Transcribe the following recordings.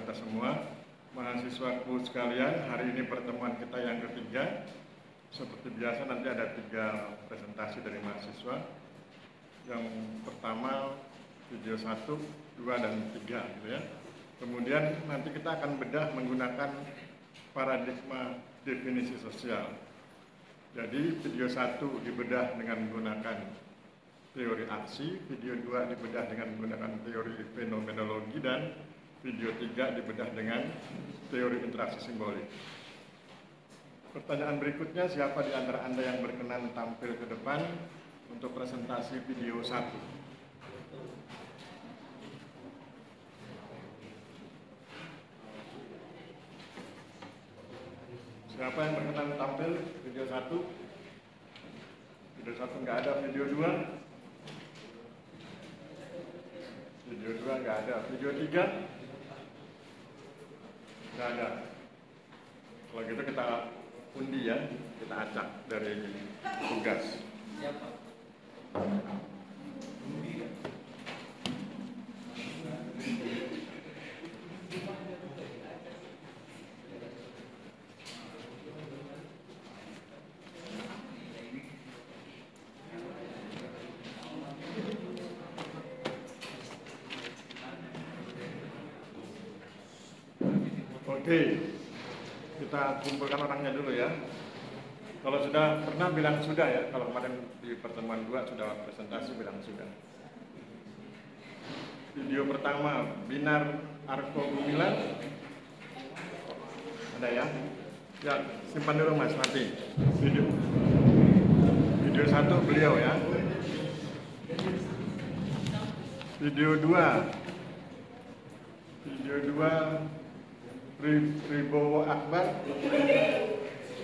kita semua. Mahasiswaku sekalian, hari ini pertemuan kita yang ketiga. Seperti biasa nanti ada 3 presentasi dari mahasiswa. Yang pertama video 1, 2, dan 3 gitu ya. Kemudian nanti kita akan bedah menggunakan paradigma definisi sosial. Jadi video 1 dibedah dengan menggunakan teori aksi, video 2 dibedah dengan menggunakan teori fenomenologi, dan video 3 dibedah dengan teori interaksi simbolik. Pertanyaan berikutnya, siapa di antara Anda yang berkenan tampil ke depan untuk presentasi video 1? Siapa yang berkenan tampil video 1? Video 1 nggak ada, video 2? Video 2 nggak ada, video 3? Nggak ada. Kalau gitu kita undi ya, kita acak dari tugas. Oke, kita kumpulkan orangnya dulu ya. Kalau sudah pernah bilang sudah ya, kalau kemarin di pertemuan 2 sudah presentasi bilang sudah. Video pertama, Binar Arko Gumilar. Ada ya? Ya, simpan dulu Mas nanti. Video 1 beliau ya. Video 2. Video 2 Ribowo Akbar.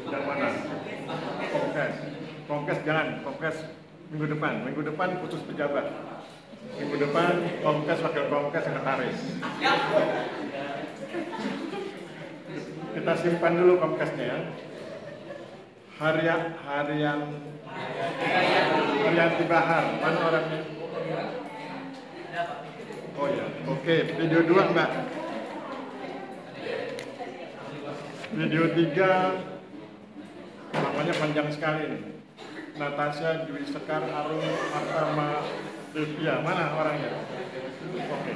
Yang mana? Komkes jangan, Komkes minggu depan khusus pejabat. Minggu depan Komkes, wakil Komkes, sekretaris. Kita simpan dulu Komkesnya ya. Haryanti Bahar, mana orangnya? Oh ya, oke. Video 2 Mbak. Video 3 namanya panjang sekali nih. Natasha Dwi Sekar Arum Artama Devia. Mana orangnya? Oke.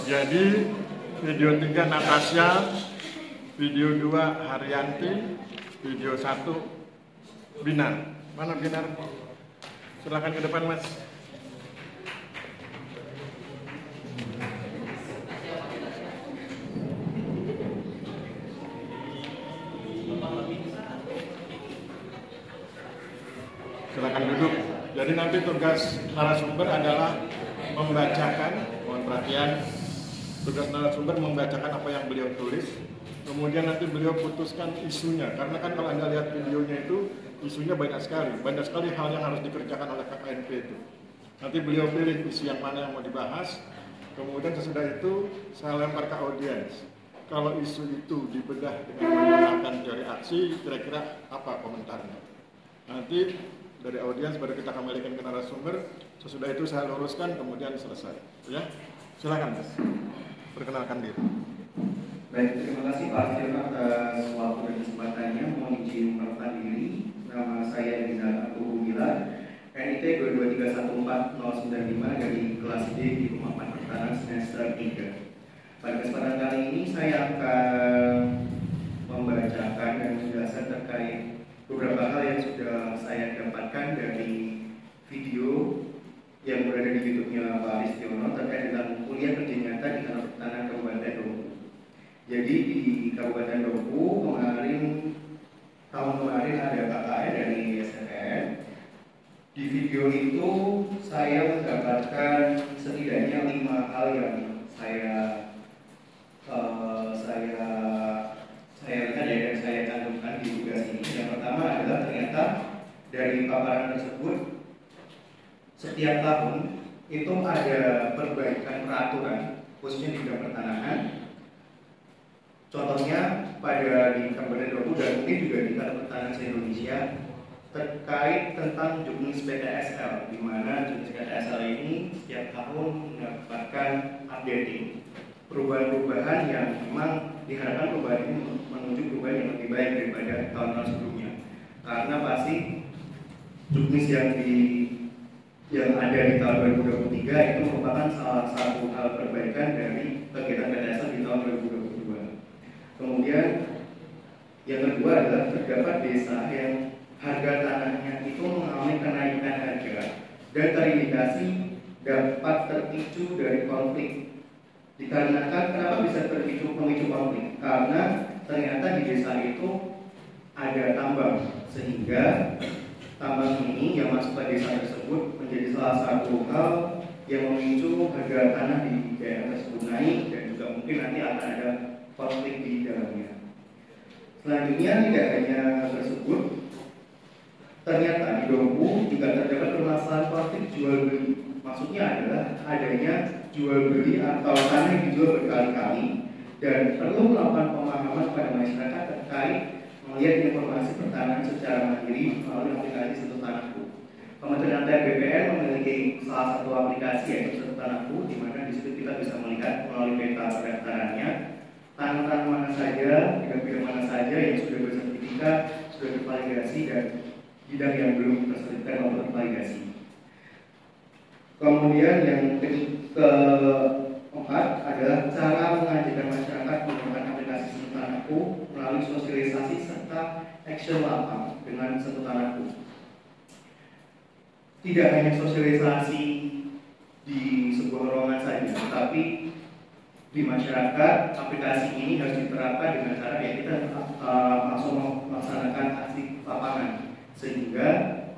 Jadi video 3 Natasha, video 2 Haryanti, video 1 Binar. Mana Binar? Silakan ke depan Mas. Silakan duduk. Jadi nanti tugas narasumber adalah membacakan, mohon perhatian, tugas narasumber membacakan apa yang beliau tulis. Kemudian nanti beliau putuskan isunya, karena kan kalau Anda lihat videonya itu isunya banyak sekali hal yang harus dikerjakan oleh KKNP itu. Nanti beliau pilih isu yang mana yang mau dibahas. Kemudian sesudah itu saya lempar ke audiens. Kalau isu itu dibedah dengan menggunakan teori aksi, kira-kira apa komentarnya? Nanti dari audiens baru kita kembalikan ke narasumber. Sesudah itu saya luruskan, kemudian selesai. Ya, silakan Mas, perkenalkan diri. Baik, terima kasih Pak Firman atas waktu dan kesempatannya. Mohon izin memperkenalkan diri. Nama saya Binar Arko Gumilar, NIT 22314-095 dari kelas D di Pemapan Pertahanan semester 3. Pada kesempatan kali ini saya akan membacakan dan menjelaskan terkait beberapa hal yang sudah saya dapatkan dari video yang berada di YouTube-nya Pak Listiono terkait dengan kuliah kerja nyata di Kantor Pertanahan Kabupaten Dompu. Jadi di Kabupaten Dompu tahun kemarin ada KKN dari SNN. Di video itu saya mendapatkan setidaknya 5 hal yang saya lihat dan saya cantumkan di tugas ini. Yang pertama adalah ternyata dari paparan tersebut setiap tahun itu ada perbaikan peraturan khususnya di bidang pertanahan. Contohnya pada di Kabupaten Dompu dan mungkin juga di Kantor Pertanahan se-Indonesia terkait tentang juknis PTSL, di mana juknis PTSL ini setiap tahun mendapatkan updating, perubahan-perubahan yang memang diharapkan perubahan ini menuju perubahan yang lebih baik daripada tahun-tahun sebelumnya. Karena pasti juknis yang ada di tahun 2023 itu merupakan salah satu hal perbaikan dari kegiatan PTSL di tahun 2022. Kemudian yang kedua adalah terdapat desa yang harga tanahnya itu mengalami kenaikan harga dan terindikasi dapat terpicu dari konflik. Dikarenakan kenapa bisa memicu konflik? Karena ternyata di desa itu ada tambang, sehingga tambang ini yang masuk ke desa tersebut menjadi salah satu hal yang memicu harga tanah di daerah tersebut naik, dan juga mungkin nanti akan ada konflik di dalamnya. Selanjutnya, tidak hanya hal tersebut, ternyata di Dompu juga terdapat permasalahan konflik jual beli. Maksudnya adalah adanya jual beli atau tanah yang dijual berkali-kali, dan perlu melakukan pemahaman pada masyarakat terkait melihat informasi pertanahan secara mandiri melalui aplikasi Sentuh Tanahku. Kementerian ATR BPN memiliki salah satu aplikasi yaitu Sentuh Tanahku, di mana di situ kita bisa melihat melalui peta pendaftarannya tanah-tanah mana saja, bidang-bidang mana saja yang sudah bersertifikat, sudah tervalidasi, dan bidang yang belum tersertifikat maupun tervalidasi. Kemudian yang keempat adalah cara mengajarkan masyarakat menggunakan aplikasi Sentuh Tanahku melalui sosialisasi serta action lapang dengan Sentuh Tanahku. Tidak hanya sosialisasi di sebuah ruangan saja, tetapi di masyarakat aplikasi ini harus diterapkan dengan cara ya kita langsung melaksanakan aksi lapangan, sehingga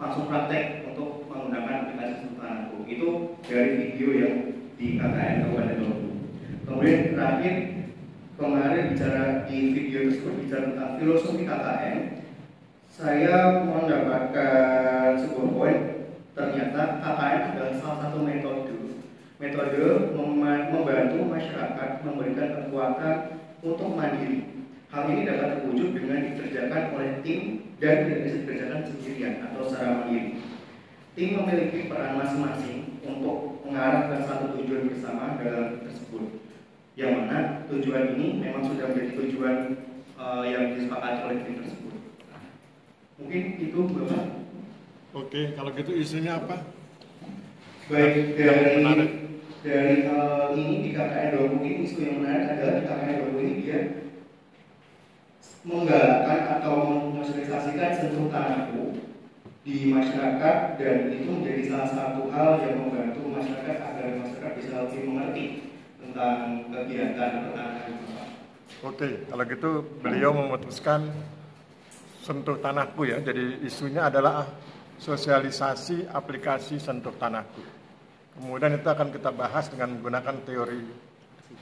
langsung praktek untuk menggunakan aplikasi Sentuh Tanahku. Itu dari video yang di KKN Kabupaten Dompu. Kemudian terakhir, kemarin bicara di video tersebut bicara tentang filosofi KKN, saya mendapatkan sebuah poin. Ternyata KKN adalah salah satu metode membantu masyarakat memberikan kekuatan untuk mandiri. Hal ini dapat terwujud dengan dikerjakan oleh tim dan tidak bisa dikerjakan sendirian atau secara mandiri. Tim memiliki peran masing-masing untuk mengarah ke satu tujuan bersama dalam tersebut, yang mana tujuan ini memang sudah menjadi tujuan yang disepakati oleh tim tersebut. Mungkin itu Bapak. Oke, kalau gitu isunya apa? Baik, dari hal ini di KKN Dompu ini, isu yang menarik adalah di KKN Dompu ini dia menggalakkan atau mensosialisasikan Sentuh Tanahku di masyarakat, dan itu menjadi salah satu hal yang membantu masyarakat agar masyarakat bisa lebih mengerti tentang kegiatan pertanahan. Oke, kalau gitu beliau memutuskan Sentuh Tanahku ya. Jadi isunya adalah sosialisasi aplikasi Sentuh Tanahku. Kemudian itu akan kita bahas dengan menggunakan teori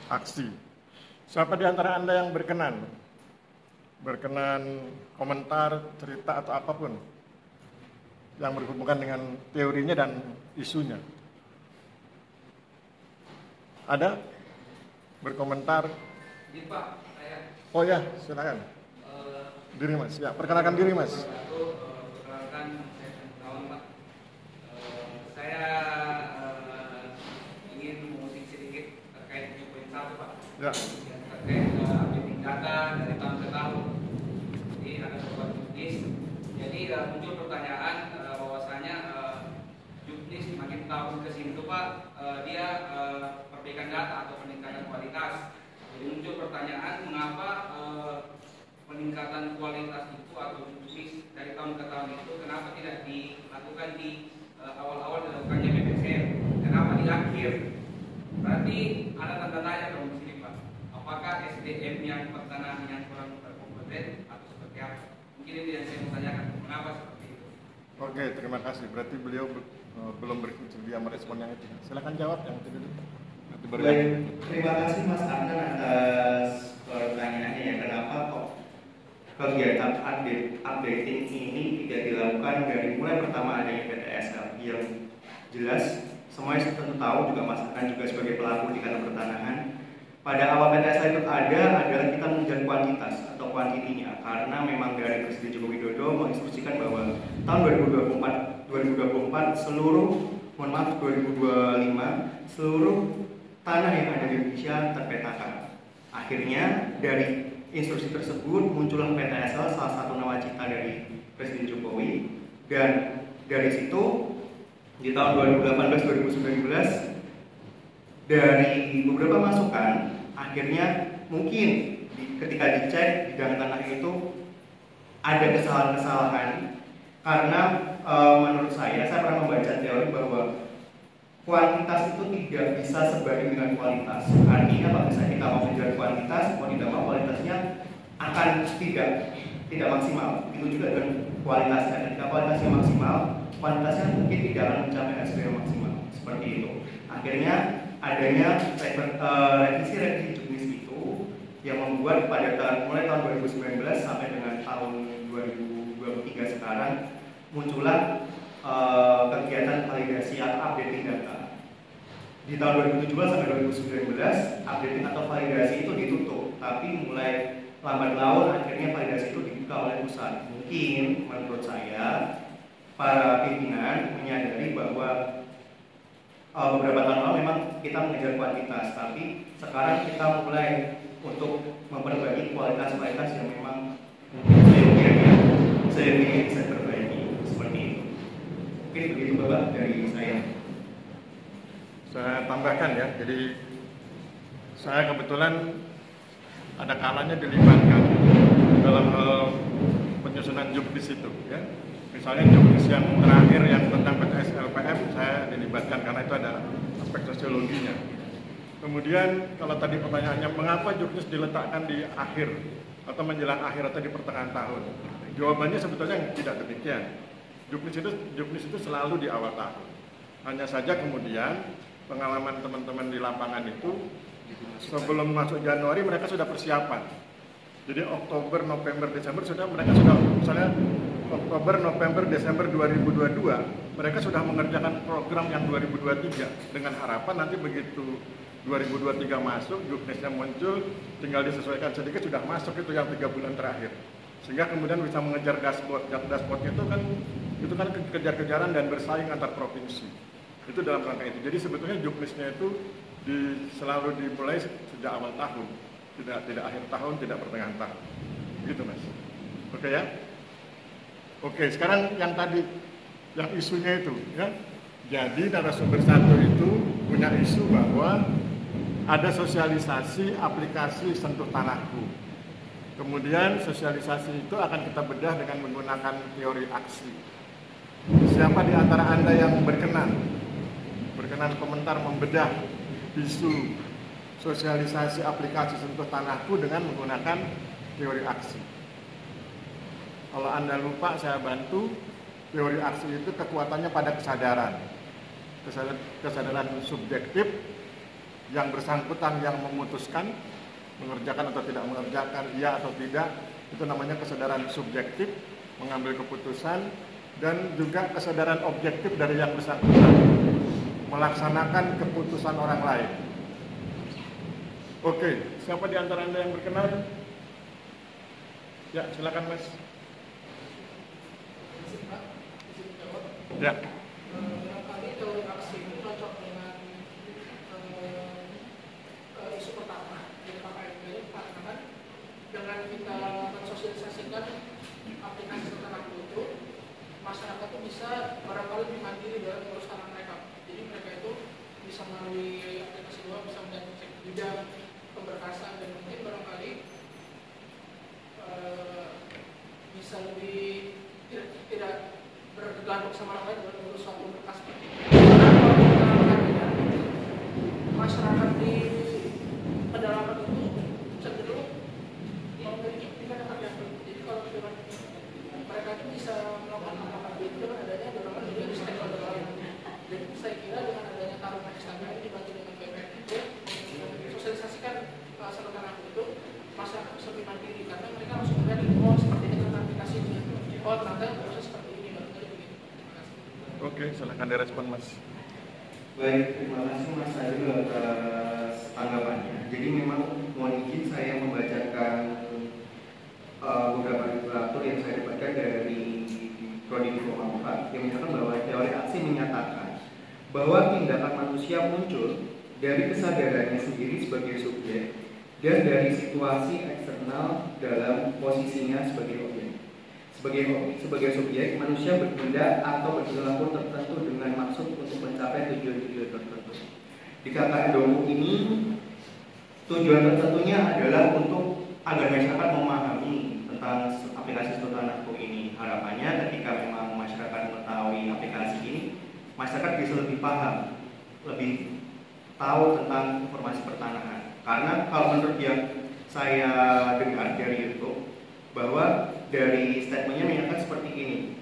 aksi. Siapa di antara Anda yang berkenan komentar, cerita atau apapun yang berhubungan dengan teorinya dan isunya? Ada berkomentar? Pak, saya. Oh ya, silakan. Diri Mas, ya, perkenalkan diri Mas. Perkenalkan saya tahun Pak. Saya ingin mengutip sedikit terkait poin 1 Pak. Ya. Yang terkait updating data dari tahun ke tahun. Jadi ada beberapa juknis. Jadi muncul pertanyaan bahwasanya juknis makin tahun ke sini tuh Pak, dia perbaikan data atau peningkatan kualitas. Jadi muncul pertanyaan mengapa peningkatan kualitas itu atau juknis dari tahun ke tahun itu kenapa tidak dilakukan di awal-awal dilakukannya BPSL? Kenapa di akhir? Berarti ada tanda tanya dong di sini Pak. Apakah SDM yang pertanahan yang kurang berkompeten atau seperti apa? Mungkin itu yang saya mau tanyakan. Kenapa seperti itu? Oke, terima kasih. Berarti beliau belum bersedia merespon yang itu. Silakan jawab yang itu dulu. Baik, terima kasih Mas Arnan atas pertanyaannya ya. Kenapa kok kegiatan updating ini tidak dilakukan dari mulai pertama adanya PTSL? Yang jelas semuanya tentu tahu, juga Mas Arnan juga sebagai pelaku di kantor pertanahan, Pada awal PTSL itu adalah kita mengejar kuantitas atau kuantitinya, karena memang dari Presiden Joko Widodo menginstruksikan bahwa tahun 2024 seluruh 2025 seluruh tanah yang ada di Indonesia terpetakan. Akhirnya dari instruksi tersebut muncullah PTSL, salah satu nawacita dari Presiden Jokowi, dan dari situ di tahun 2018-2019 dari beberapa masukan, akhirnya mungkin ketika dicek bidang tanah itu ada kesalahan-kesalahan karena menurut saya pernah membaca teori bahwa kuantitas itu tidak bisa sebanding dengan kualitas. Artinya kalau misalnya kita mau mengejar kuantitas, mau tidak mau kualitasnya akan tidak maksimal. Itu juga dengan kualitasnya. Ketika kualitasnya maksimal, kuantitasnya mungkin tidak akan mencapai hasil yang maksimal. Seperti itu. Akhirnya adanya revisi juknis itu yang membuat pada mulai tahun 2019 sampai dengan tahun 2023 sekarang muncullah kegiatan validasi atau updating data. Di tahun 2017 sampai 2019 updating atau validasi itu ditutup, tapi mulai lambat laun akhirnya validasi itu dibuka oleh pusat. Mungkin menurut saya para pimpinan menyadari bahwa beberapa tahun lalu memang kita mengejar kuantitas, tapi sekarang kita mulai untuk memperbaiki kualitas-kualitas yang memang seyogianya bisa diperbaiki, seperti itu. Mungkin begitu Bapak dari saya. Saya tambahkan ya, jadi saya kebetulan ada kalanya dilibatkan dalam hal penyusunan juknis itu ya. Misalnya juknis yang terakhir yang tentang PTS LPM saya dilibatkan karena itu ada aspek sosiologinya. Kemudian kalau tadi pertanyaannya mengapa juknis diletakkan di akhir atau menjelang akhir atau di pertengahan tahun? Jawabannya sebetulnya tidak demikian. Juknis itu selalu di awal tahun. Hanya saja kemudian pengalaman teman-teman di lapangan itu sebelum masuk Januari mereka sudah persiapan. Jadi Oktober, November, Desember mereka sudah misalnya Oktober, November, Desember 2022 mereka sudah mengerjakan program yang 2023 dengan harapan nanti begitu 2023 masuk, juknisnya muncul, tinggal disesuaikan sedikit sudah masuk itu yang 3 bulan terakhir. Sehingga kemudian bisa mengejar dashboard. Dashboardnya itu kan kejar-kejaran dan bersaing antar provinsi. Itu dalam rangka itu. Jadi sebetulnya juknisnya itu selalu dimulai sejak awal tahun, tidak akhir tahun, tidak pertengahan tahun. Gitu Mas. Oke ya? Oke, sekarang yang tadi, yang isunya itu ya. Jadi narasumber satu itu punya isu bahwa ada sosialisasi aplikasi Sentuh Tanahku. Kemudian sosialisasi itu akan kita bedah dengan menggunakan teori aksi. Siapa di antara Anda yang berkenan komentar membedah isu sosialisasi aplikasi Sentuh Tanahku dengan menggunakan teori aksi? Kalau Anda lupa, saya bantu. Teori aksi itu kekuatannya pada kesadaran subjektif yang bersangkutan yang memutuskan mengerjakan atau tidak mengerjakan, iya atau tidak, itu namanya kesadaran subjektif mengambil keputusan, dan juga kesadaran objektif dari yang bersangkutan melaksanakan keputusan orang lain. Oke, siapa di antara Anda yang berkenan? Ya, silakan Mas. Ya. Kali teori aksi ini cocok dengan isu pertama dari KKMB karena kan dengan kita mensosialisasikan aplikasi Sentuh itu, masyarakat itu bisa barangkali lebih mandiri dalam mengurus tanah mereka. Jadi mereka itu bisa melalui aplikasi dua bisa mengecek bidang pemberkasan dan mungkin barangkali bisa lebih tidak bergantung sama orang lain dalam mengurus suatu berkas seperti itu. Karena kalau masyarakat di pedalaman itu cenderung memiliki pikiran tergantung. Jadi kalau dengan mereka itu bisa melakukan hal-hal itu dengan adanya dorongan dari stakeholder lain. Jadi saya kira dengan adanya Taruna Istana ini dibantu dengan BPN itu sosialisasikan Sentuh Tanahku itu masyarakat bisa lebih mandiri karena mereka langsung melihat oh seperti ini dengan aplikasi ini. Oh ternyata proses seperti ini. Oke, silakan direspon Mas. Baik, terima kasih Mas Adil atas tanggapannya. Jadi memang mohon izin saya membacakan beberapa literatur yang saya dapatkan dari Prodi Hukum 4 yang menyatakan bahwa teori aksi menyatakan bahwa tindakan manusia muncul dari kesadarannya sendiri sebagai subjek dan dari situasi eksternal dalam posisinya sebagai objek. Sebagai subjek, manusia bertindak atau berperilaku tertentu dengan maksud untuk mencapai tujuan-tujuan tertentu. Di KKN Dompu ini, tujuan tertentunya adalah untuk agar masyarakat memahami tentang aplikasi Studi Anakku ini. Harapannya ketika memang masyarakat mengetahui aplikasi ini, masyarakat bisa lebih paham, lebih tahu tentang informasi pertanahan. Karena kalau menurut yang saya dengar dari YouTube, bahwa dari statementnya menyatakan seperti ini,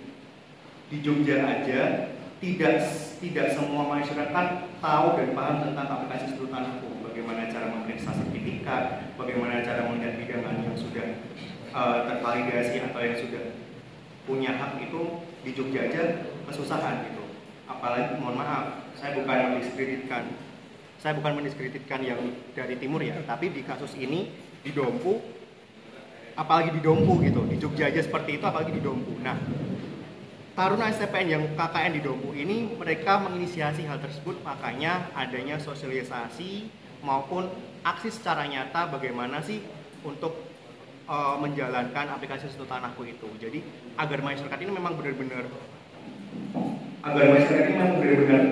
di Jogja aja tidak semua masyarakat tahu dan paham tentang aplikasi Studi Anakku, bagaimana cara memeriksa sertifikat, bagaimana cara melihat bidangan yang sudah tervalidasi atau yang sudah punya hak itu di Jogja aja kesusahan gitu. Apalagi mohon maaf, saya bukan mendiskreditkan yang dari timur ya, tapi di kasus ini di Dompu, apalagi di Dompu gitu, di Jogja aja seperti itu, apalagi di Dompu. Nah, Taruna STPN yang KKN di Dompu ini mereka menginisiasi hal tersebut, makanya adanya sosialisasi maupun aksi secara nyata bagaimana sih untuk menjalankan aplikasi Studi Anakku itu. Jadi agar masyarakat ini memang benar-benar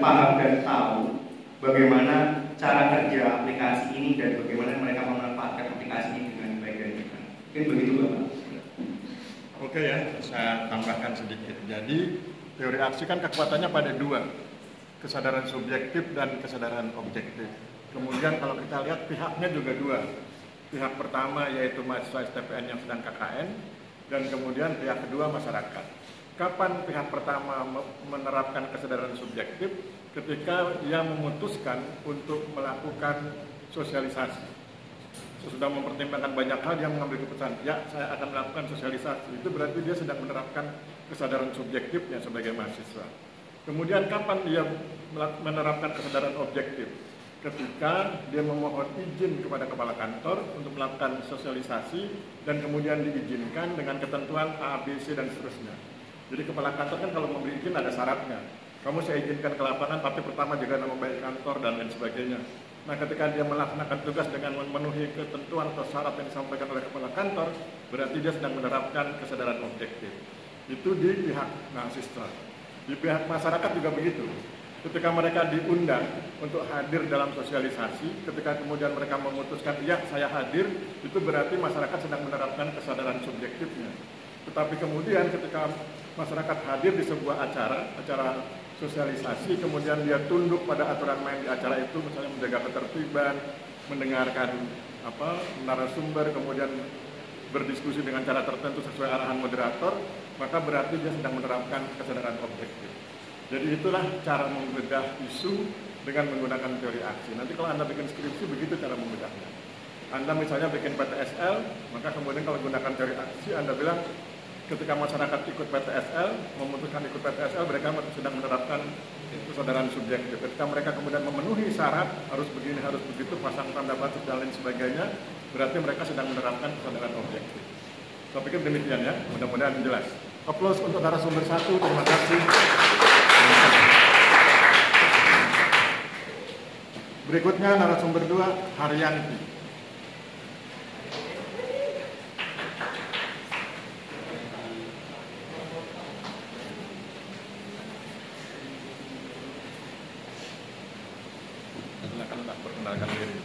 paham dan tahu bagaimana cara kerja aplikasi ini dan bagaimana mereka memanfaatkan aplikasi ini dengan baik dan benar. Mungkin begitu Bapak. Oke ya, saya tambahkan sedikit. Jadi teori aksi kan kekuatannya pada dua, kesadaran subjektif dan kesadaran objektif. Kemudian kalau kita lihat pihaknya juga dua. Pihak pertama yaitu mahasiswa STPN yang sedang KKN, dan kemudian pihak kedua masyarakat. Kapan pihak pertama menerapkan kesadaran subjektif? Ketika dia memutuskan untuk melakukan sosialisasi. Sudah mempertimbangkan banyak hal, yang mengambil keputusan, ya saya akan melakukan sosialisasi. Itu berarti dia sedang menerapkan kesadaran subjektifnya sebagai mahasiswa. Kemudian kapan dia menerapkan kesadaran objektif? Ketika dia memohon izin kepada kepala kantor untuk melakukan sosialisasi dan kemudian diizinkan dengan ketentuan A, B, C dan seterusnya. Jadi kepala kantor kan kalau memberi izin ada syaratnya. Kamu saya izinkan ke lapangan, tapi pertama jaga nama baik kantor dan lain sebagainya. Nah, ketika dia melaksanakan tugas dengan memenuhi ketentuan atau syarat yang disampaikan oleh kepala kantor, berarti dia sedang menerapkan kesadaran objektif. Itu di pihak mahasiswa. Di pihak masyarakat juga begitu. Ketika mereka diundang untuk hadir dalam sosialisasi, ketika kemudian mereka memutuskan, ya saya hadir, itu berarti masyarakat sedang menerapkan kesadaran subjektifnya. Tetapi kemudian ketika masyarakat hadir di sebuah acara sosialisasi, kemudian dia tunduk pada aturan main di acara itu, misalnya menjaga ketertiban, mendengarkan narasumber, kemudian berdiskusi dengan cara tertentu sesuai arahan moderator, maka berarti dia sedang menerapkan kesadaran objektif. Jadi itulah cara membedah isu dengan menggunakan teori aksi. Nanti kalau Anda bikin skripsi, begitu cara membedahnya. Anda misalnya bikin PTSL, maka kemudian kalau gunakan teori aksi, Anda bilang ketika masyarakat ikut PTSL, memutuskan ikut PTSL, mereka sedang menerapkan kesadaran subjektif. Ketika mereka kemudian memenuhi syarat, harus begini, harus begitu, pasang tanda batas dan lain sebagainya, berarti mereka sedang menerapkan kesadaran objektif. Saya pikir demikian ya, mudah-mudahan jelas. Aplaus untuk narasumber 1, terima kasih. Berikutnya narasumber 2, Haryanti. Silakan Mbak, perkenalkan diri.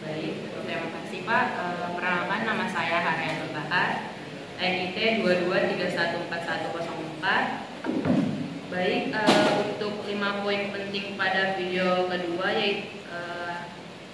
Baik, terima kasih Pak. Perkenalkan, nama saya Haryanti Bahar, NIT 22314104. Baik, untuk 5 poin penting pada video kedua, yaitu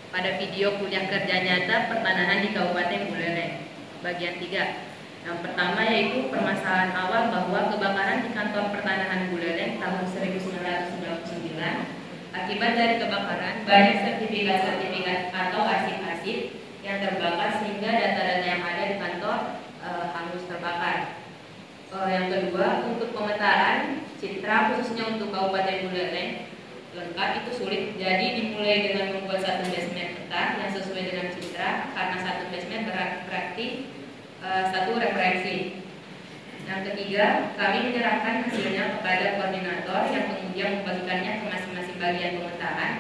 pada video kuliah kerja nyata pertanahan di Kabupaten Buleleng, bagian 3. Yang pertama yaitu permasalahan awal bahwa kebakaran di kantor pertanahan Buleleng tahun 1999. Akibat dari kebakaran, banyak sertifikat-sertifikat atau arsip-arsip yang terbakar sehingga data-data yang ada di kantor hangus terbakar. Yang kedua, untuk pemetaan citra khususnya untuk Kabupaten Buleleng, lengkap itu sulit. Jadi dimulai dengan membuat satu basement peta yang sesuai dengan citra, karena satu basement berarti satu referensi. Yang ketiga, kami menyerahkan hasilnya kepada koordinator yang kemudian membagikannya ke masing-masing bagian pemetaan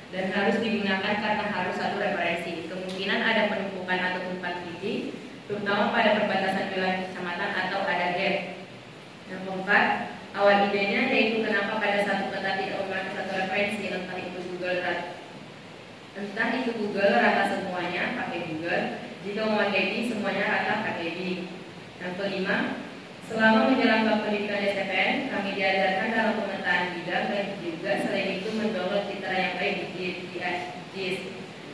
dan harus digunakan karena harus satu referensi. Kemungkinan ada penumpukan atau tumpang tindih, terutama pada perbatasan wilayah kecamatan atau ada gap. Yang keempat, awal idenya yaitu kenapa pada satu peta tidak menggunakan satu referensi, entah itu Google rata semuanya pakai Google, jika memakai B semuanya rata pakai B. Yang kelima, selama menjalankan pendidikan SPN, kami diajarkan dalam pemetaan bidang dan juga selain itu mendownload citra yang baik di GIS.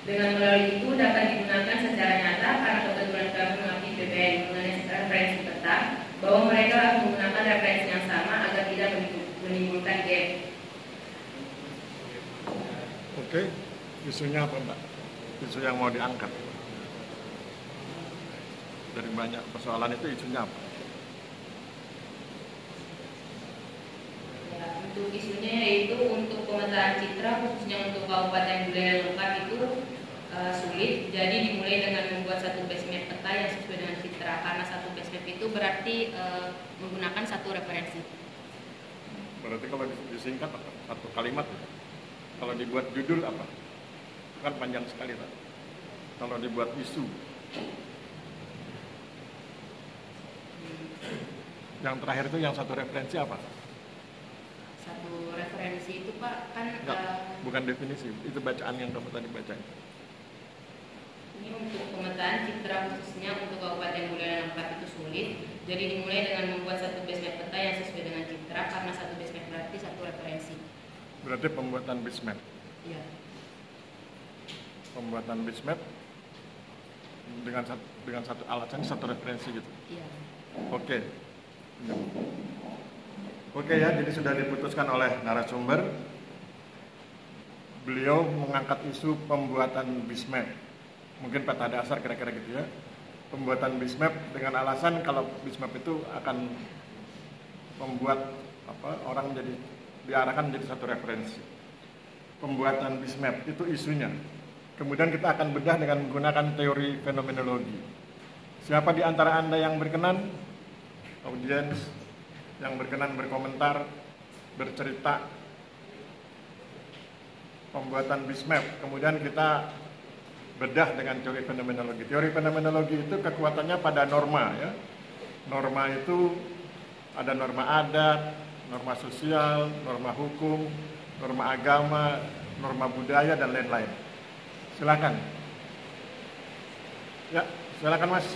Dengan melalui itu dapat digunakan secara nyata karena kebetulan kami mengakui BPN mengenai referensi peta, bahwa mereka harus menggunakan referensi yang sama agar tidak menimbulkan gap. Oke, isunya apa Mbak? Isu yang mau diangkat dari banyak persoalan itu isunya apa? Ya, untuk isunya yaitu untuk pemetaan citra khususnya untuk Kabupaten Buleleng lengkap itu sulit. Jadi dimulai dengan membuat satu basement peta yang sesuai dengan citra, karena satu basement itu berarti menggunakan satu referensi. Berarti kalau disingkat apa? Satu kalimat ya? Kalau dibuat judul apa? Kan panjang sekali Pak. Kalau dibuat isu, yang terakhir itu yang satu referensi apa? Satu referensi itu Pak kan Bukan definisi, itu bacaan yang kamu tadi baca. ini untuk pemetaan citra khususnya untuk Kabupaten Buleleng lengkap itu sulit. Jadi dimulai dengan membuat satu basement peta yang sesuai dengan citra, karena satu basement berarti satu referensi. Berarti pembuatan bitmap. Iya. Pembuatan bitmap dengan satu alasan satu referensi gitu. Iya. Oke. Oke ya, jadi sudah diputuskan oleh narasumber. Beliau mengangkat isu pembuatan bitmap. Mungkin peta dasar kira-kira gitu ya. Pembuatan bitmap dengan alasan kalau bitmap itu akan membuat orang diarahkan menjadi satu referensi. Pembuatan bitmap itu isunya. Kemudian kita akan bedah dengan menggunakan teori fenomenologi. Siapa di antara Anda yang berkenan, audiens, yang berkenan berkomentar, bercerita pembuatan bitmap. Kemudian kita bedah dengan teori fenomenologi. Teori fenomenologi itu kekuatannya pada norma ya. Norma itu ada norma adat, norma sosial, norma hukum, norma agama, norma budaya, dan lain-lain. Silakan. Ya, silakan Mas.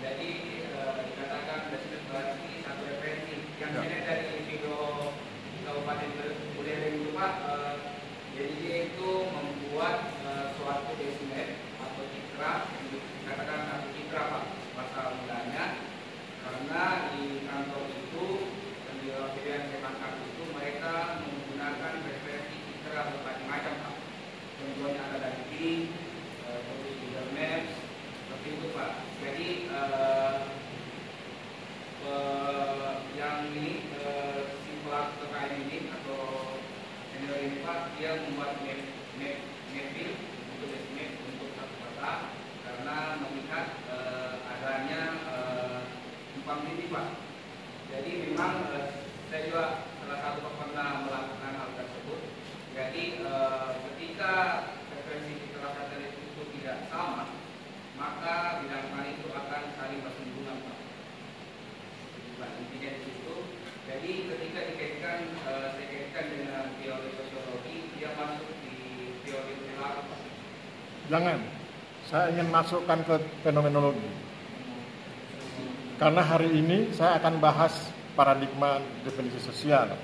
Jadi dikatakan berarti satu referensi yang dari video Kabupaten Buleleng itu Pak. Jadi dia itu membuat suatu basement atau citra, dikatakan satu citra Pak bahasa mudanya, karena di kantor itu dan di video yang saya tangkap itu mereka menggunakan referensi citra berbagai macam Pak. Contohnya ada dari terus Google Maps seperti itu Pak. Jadi yang ini si pelaku TKM ini atau senior ini Pak, dia membuat mapping untuk basement untuk satu kota karena melihat adanya tumpang tindih Pak. Jadi memang saya juga salah satu pernah melakukan hal tersebut. Jadi ketika referensi citra satelit itu tidak sama, maka bidang mana itu akan saling bersinggungan Pak. Intinya di situ. Jadi ketika dikaitkan saya kaitkan dengan teori sosiologi, dia masuk di teori perilaku Pak. Jangan. Saya ingin masukkan ke fenomenologi. Karena hari ini saya akan bahas paradigma definisi sosial.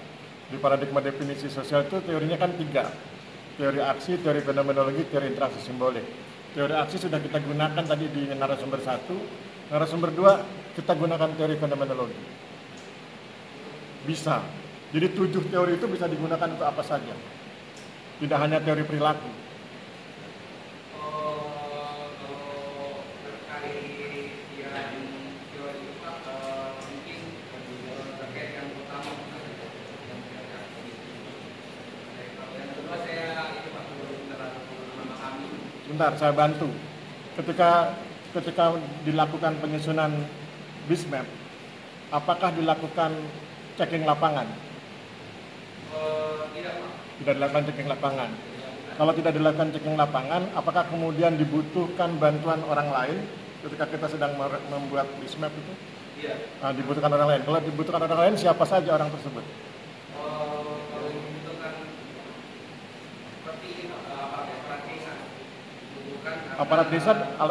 Di paradigma definisi sosial itu teorinya kan 3. Teori aksi, teori fenomenologi, teori interaksi simbolik. Teori aksi sudah kita gunakan tadi di narasumber 1. Narasumber 2 kita gunakan teori fenomenologi. Bisa. Jadi 7 teori itu bisa digunakan untuk apa saja. Tidak hanya teori perilaku. Kalau terkait yang teori itu Pak, sebentar saya bantu. Ketika dilakukan penyusunan BISMAP, apakah dilakukan checking lapangan? Tidak, Pak. Tidak dilakukan checking lapangan. Kalau tidak dilakukan checking lapangan, apakah kemudian dibutuhkan bantuan orang lain ketika kita sedang membuat BISMAP itu? Iya. Nah, dibutuhkan orang lain. Kalau dibutuhkan orang lain, siapa saja orang tersebut? Kalau membutuhkan seperti ini, aparat desa. Membutuhkan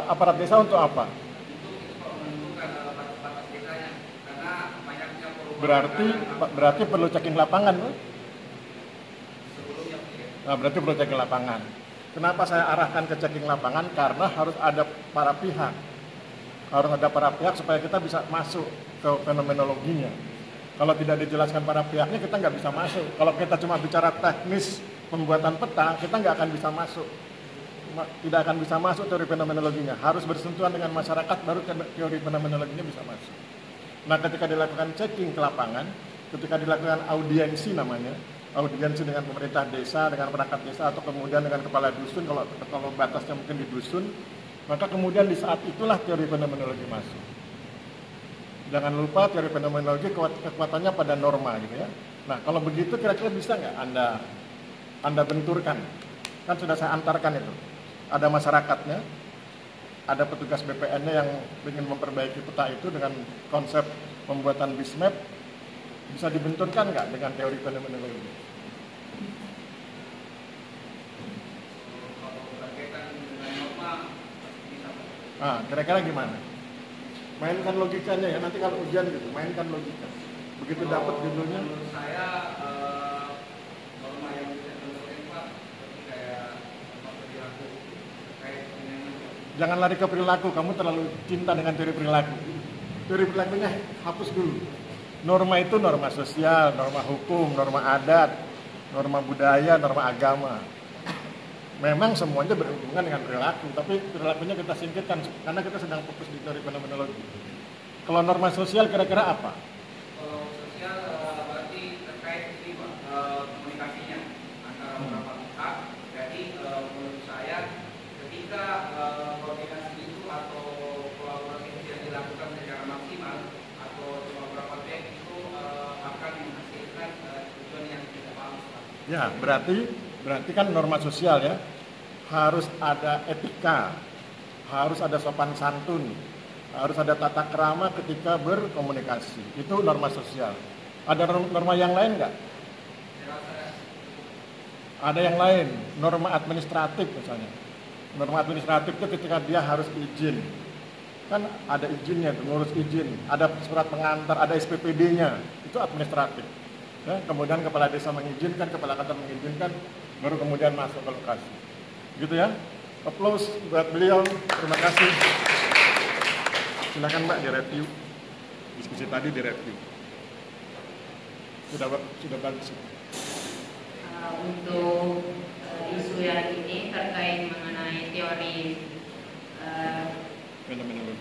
Aparat desa untuk apa? untuk itu Pak, menentukan batas desanya karena banyaknya perubahan. Berarti perlu checking lapangan, loh. Sebelumnya ya. Nah, berarti perlu checking lapangan. Kenapa saya arahkan ke checking lapangan? Karena harus ada para pihak. Harus ada para pihak supaya kita bisa masuk ke fenomenologinya. Kalau tidak dijelaskan para pihaknya, kita nggak bisa masuk. Kalau kita cuma bicara teknis pembuatan peta, kita nggak akan bisa masuk. Tidak akan bisa masuk teori fenomenologinya. Harus bersentuhan dengan masyarakat, baru teori fenomenologinya bisa masuk. Nah, ketika dilakukan checking ke lapangan, ketika dilakukan audiensi namanya, audiensi dengan pemerintah desa, dengan perangkat desa, atau kemudian dengan kepala dusun, kalau batasnya mungkin di dusun, maka kemudian di saat itulah teori fenomenologi masuk. Jangan lupa teori fenomenologi kekuatannya pada norma gitu ya. Nah, kalau begitu kira-kira bisa nggak Anda benturkan? Kan sudah saya antarkan itu. Ada masyarakatnya, ada petugas BPN-nya yang ingin memperbaiki peta itu dengan konsep pembuatan BISMAP, bisa dibenturkan nggak dengan teori fenomenologi? Kalau berkaitan dengan norma bisa. Nah, kira-kira gimana? Mainkan logikanya ya, nanti kalau ujian gitu, mainkan logika. Begitu dapat judulnya, Menurut saya norma yang bisa dibentukkan Pak seperti kayak norma perilaku terkait dengan jangan lari ke perilaku, kamu terlalu cinta dengan teori perilaku. Teori perilakunya hapus dulu. Norma itu norma sosial, norma hukum, norma adat, norma budaya, norma agama. Memang semuanya berhubungan dengan perilaku, tapi perilakunya kita singkirkan karena kita sedang fokus di teori fenomenologi. Kalau norma sosial kira-kira apa? Kalau sosial berarti terkait ini Pak, komunikasinya antara beberapa pihak. Jadi menurut saya ketika koordinasi itu atau kolaborasi itu yang dilakukan secara maksimal atau beberapa pihak itu akan menghasilkan tujuan yang tidak bagus Pak. Ya, berarti kan norma sosial ya. Harus ada etika, harus ada sopan santun, harus ada tata krama ketika berkomunikasi. Itu norma sosial. Ada norma yang lain nggak? Ada yang lain, norma administratif misalnya. Norma administratif itu ketika dia harus izin. Kan ada izinnya, ngurus izin, ada surat pengantar, ada SPPD-nya. Itu administratif. Ya, kemudian kepala desa mengizinkan, kepala kantor mengizinkan, baru kemudian masuk ke lokasi. Gitu ya. Applause buat beliau. Terima kasih. Silakan Mbak direview. Diskusi tadi direview. Sudah bagus. Untuk isu yang ini terkait mengenai teori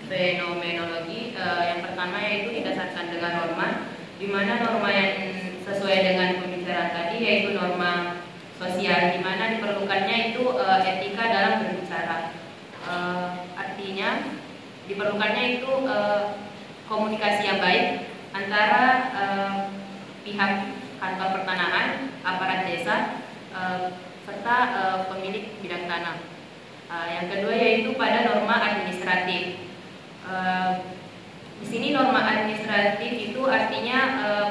fenomenologi, yang pertama yaitu didasarkan dengan norma, di mana norma yang sesuai dengan pembicaraan tadi yaitu norma sosial, di mana diperlukannya itu etika dalam berbicara. Artinya diperlukannya itu komunikasi yang baik antara pihak kantor pertanahan, aparat desa, serta pemilik bidang tanah. Yang kedua yaitu pada norma administratif. Di sini norma administratif itu artinya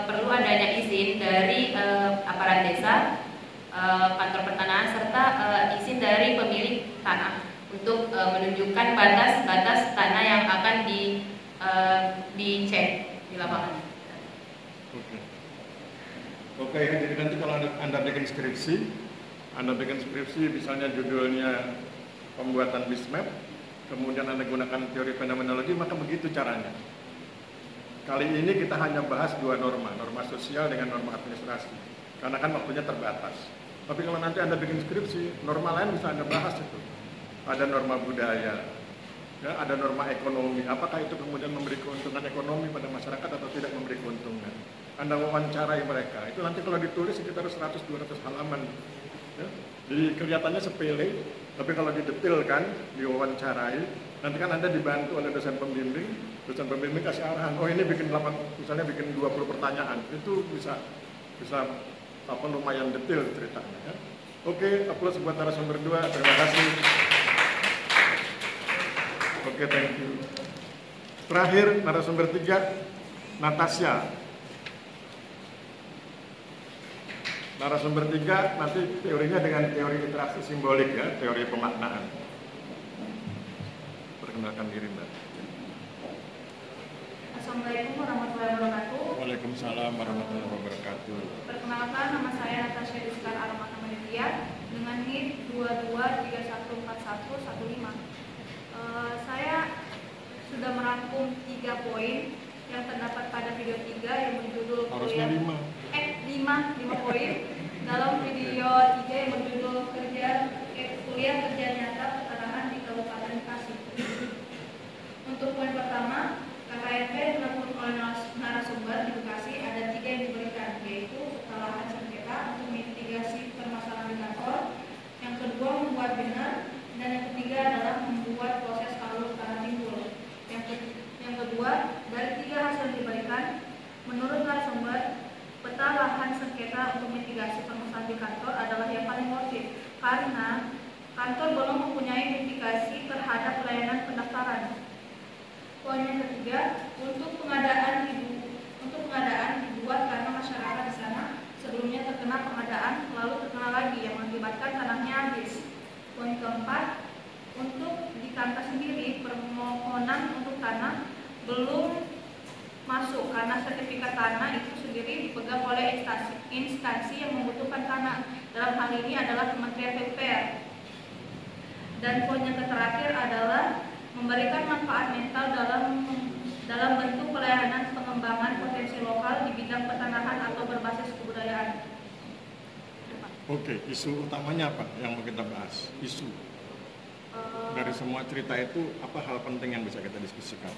perlu adanya izin dari aparat desa, kantor pertanahan, serta izin dari pemilik tanah untuk menunjukkan batas-batas tanah yang akan dicek di lapangan. Oke, jadi nanti kalau Anda bikin skripsi, misalnya judulnya pembuatan BISMAP, kemudian Anda gunakan teori fenomenologi, maka begitu caranya. Kali ini kita hanya bahas dua norma sosial dengan norma administrasi, karena kan waktunya terbatas. Tapi kalau nanti Anda bikin skripsi, norma lain bisa Anda bahas itu. Ada norma budaya, ya, ada norma ekonomi. Apakah itu kemudian memberi keuntungan ekonomi pada masyarakat atau tidak memberi keuntungan? Anda wawancarai mereka. Itu nanti kalau ditulis sekitar 100-200 halaman. Ya. Jadi kelihatannya sepele, tapi kalau didetilkan, diwawancarai, nanti kan Anda dibantu oleh dosen pembimbing kasih arahan, oh ini bikin 8, misalnya bikin 20 pertanyaan, itu bisa lumayan detail ceritanya. Ya. Oke, aplaus buat narasumber 2, terima kasih. Oke, thank you. Terakhir, narasumber 3, Natasha. Narasumber 3 nanti teorinya dengan teori interaksi simbolik ya, teori pemaknaan. Perkenalkan diri Mbak. Assalamualaikum warahmatullahi wabarakatuh. Waalaikumsalam warahmatullahi wabarakatuh. Perkenalkan, nama saya Natasha Rizkar Armata Media dengan NIP 22314115. Saya sudah merangkum 3 poin yang terdapat pada video 3 yang berjudul Harusnya 5 poin dalam video 3 yang berjudul kuliah kerja nyata pertanahan di Kabupaten Bekasi. Untuk poin pertama, KKNP dilakukan oleh narasumber di Bekasi ada 3 yang diberikan, yaitu kesalahan sengketa untuk mitigasi permasalahan di kantor, yang kedua membuat benar, dan yang ketiga adalah membuat proses alur tanah timbul. Yang kedua, dari 3 hasil yang diberikan, menurut narasumber, peta lahan sengketa untuk mitigasi permasalahan di kantor adalah yang paling worth it, karena kantor belum mempunyai mitigasi terhadap pelayanan pendaftaran. Poin yang ketiga, untuk pengadaan dibuat karena masyarakat di sana sebelumnya terkena pengadaan lalu terkena lagi yang mengakibatkan tanahnya habis. Poin keempat, untuk di Kantor sendiri permohonan untuk tanah belum masuk karena sertifikat tanah itu sendiri dipegang oleh instansi yang membutuhkan tanah. Dalam hal ini adalah Kementerian PUPR. Dan poin yang terakhir adalah memberikan manfaat mental dalam bentuk pelayanan pengembangan potensi lokal di bidang pertanahan atau berbasis kebudayaan. Oke, isu utamanya apa yang mau kita bahas? Isu dari semua cerita itu apa hal penting yang bisa kita diskusikan?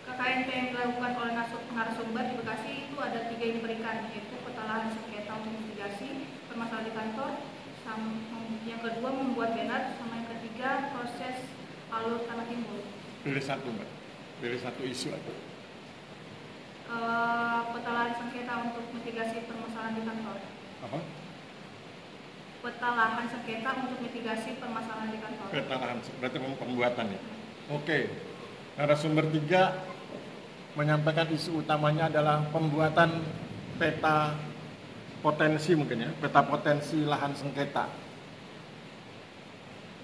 KKNP yang dilakukan oleh narasumber di Bekasi itu ada 3 yang diberikan, yaitu peta lahan sengketa untuk mitigasi permasalahan di kantor, yang kedua membuat banner, sama yang ketiga proses alur tanah timbul. Pilih satu Mbak, pilih satu isu atau? Peta lahan sengketa untuk mitigasi permasalahan di kantor. Apa? Peta lahan sengketa untuk mitigasi permasalahan di kantor. Peta lahan, berarti pembuatan ya? Oke, narasumber 3 menyampaikan isu utamanya adalah pembuatan peta potensi mungkin ya, peta potensi lahan sengketa.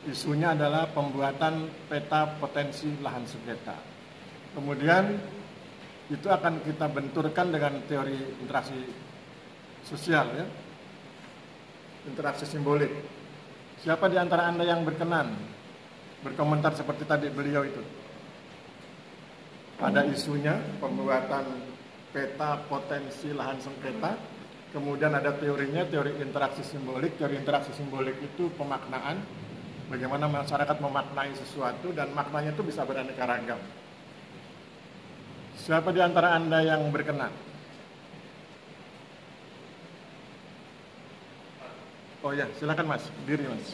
Isunya adalah pembuatan peta potensi lahan sengketa. Kemudian itu akan kita benturkan dengan teori interaksi sosial ya, interaksi simbolik. Siapa di antara Anda yang berkenan berkomentar seperti tadi beliau itu? Ada isunya pembuatan peta potensi lahan sengketa, kemudian ada teorinya, teori interaksi simbolik. Teori interaksi simbolik itu pemaknaan, bagaimana masyarakat memaknai sesuatu dan maknanya itu bisa beraneka ragam. Siapa di antara Anda yang berkenan? Oh ya, silakan Mas, berdiri Mas.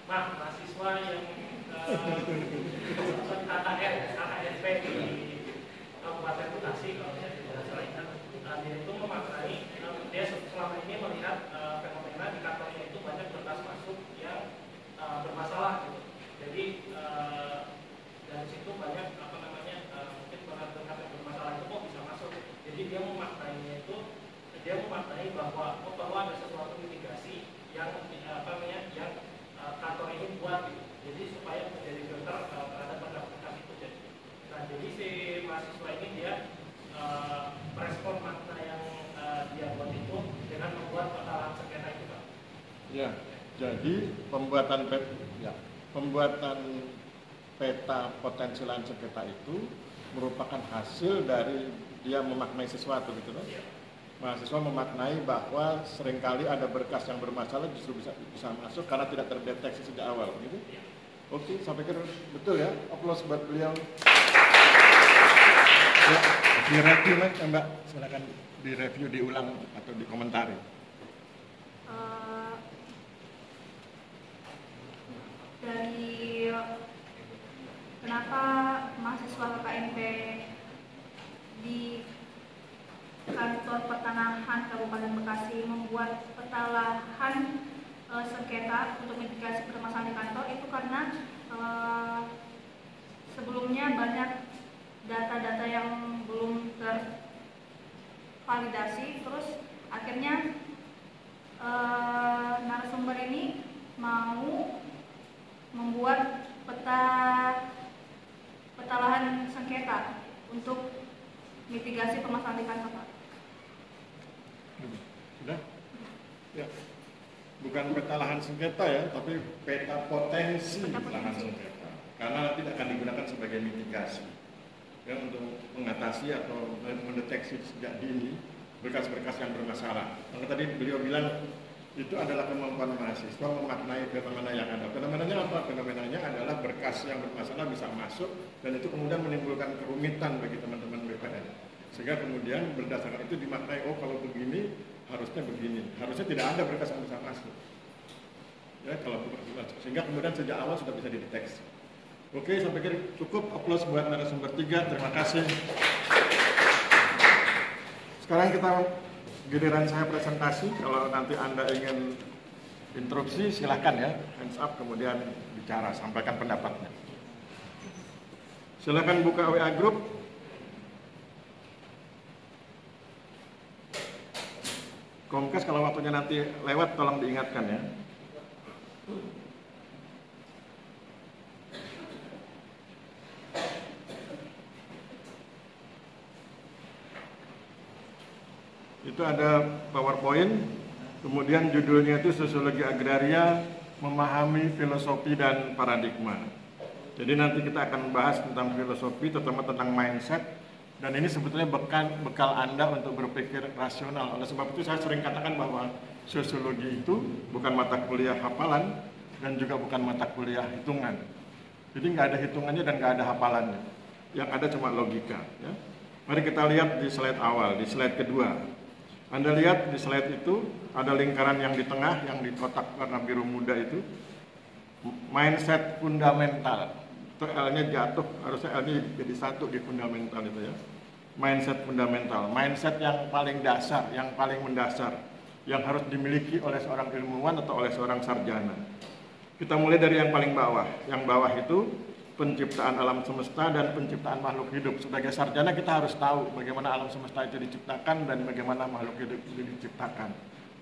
Mahasiswa yang KKNP di Kabupaten Bekasi, kalau saya tidak salah ingat, dia itu memaknai, dia selama ini melihat fenomena di kantornya itu banyak berkas masuk yang bermasalah gitu. Jadi dari situ banyak mungkin berkas yang bermasalah itu kok bisa masuk. Jadi dia memaknainya itu, dia memaknai bahwa ada sesuatu mitigasi yang yang kantor ini buat gitu. Jadi supaya menjadi filter terhadap berkas itu. Nah, jadi si mahasiswa ini dia merespon makna yang dia buat itu dengan membuat peta lahan sengketa itu, Pak. Ya, Jadi pembuatan peta potensi lahan sengketa itu merupakan hasil dari dia memaknai sesuatu gitu loh. Mahasiswa memaknai bahwa seringkali ada berkas yang bermasalah justru bisa masuk karena tidak terdeteksi sejak awal gitu. Oke, saya pikir betul ya. Aplaus buat beliau. Ya, direview Mbak, silakan direview, diulang atau dikomentari. Dari kenapa mahasiswa KKMP di kantor pertanahan Kabupaten Bekasi membuat peta lahan sengketa untuk mitigasi permasalahan di kantor, itu karena sebelumnya banyak data-data yang belum tervalidasi, terus akhirnya narasumber ini mau membuat peta lahan sengketa untuk mitigasi permasalahan di kantor, Pak. Sudah? Ya. Bukan peta lahan sengketa ya, tapi peta potensi lahan sengketa. Karena nanti akan digunakan sebagai mitigasi ya, untuk mengatasi atau mendeteksi sejak dini berkas-berkas yang bermasalah. Karena tadi beliau bilang itu adalah kemampuan mahasiswa memaknai fenomena yang ada. Fenomenanya apa? Fenomenanya adalah berkas yang bermasalah bisa masuk dan itu kemudian menimbulkan kerumitan bagi teman-teman BPN. Sehingga kemudian berdasarkan itu dimaknai, oh kalau begini harusnya begini. Harusnya tidak ada berkas yang bisa masuk. Ya, kalau sehingga kemudian sejak awal sudah bisa dideteksi. Oke, saya pikir cukup. Aplaus buat narasumber 3. Terima kasih. Sekarang kita giliran saya presentasi. Kalau nanti Anda ingin interupsi, silahkan ya, hands up, kemudian bicara, sampaikan pendapatnya. Silahkan buka WA Group. Komkas kalau waktunya nanti lewat, tolong diingatkan ya. Itu ada PowerPoint, kemudian judulnya itu Sosiologi Agraria, Memahami Filosofi dan Paradigma. Jadi nanti kita akan bahas tentang filosofi, terutama tentang mindset, dan ini sebetulnya bekal Anda untuk berpikir rasional. Oleh sebab itu saya sering katakan bahwa sosiologi itu bukan mata kuliah hafalan dan juga bukan mata kuliah hitungan. Jadi nggak ada hitungannya dan nggak ada hafalannya. Yang ada cuma logika. Ya. Mari kita lihat di slide awal, di slide kedua. Anda lihat di slide itu ada lingkaran yang di tengah, yang di kotak warna biru muda itu. Mindset fundamental. Itu L-nya jatuh, harusnya L-nya jadi satu di fundamental itu ya. Mindset fundamental, mindset yang paling dasar, yang paling mendasar, yang harus dimiliki oleh seorang ilmuwan atau oleh seorang sarjana. Kita mulai dari yang paling bawah. Yang bawah itu penciptaan alam semesta dan penciptaan makhluk hidup. Sebagai sarjana kita harus tahu bagaimana alam semesta itu diciptakan dan bagaimana makhluk hidup itu diciptakan.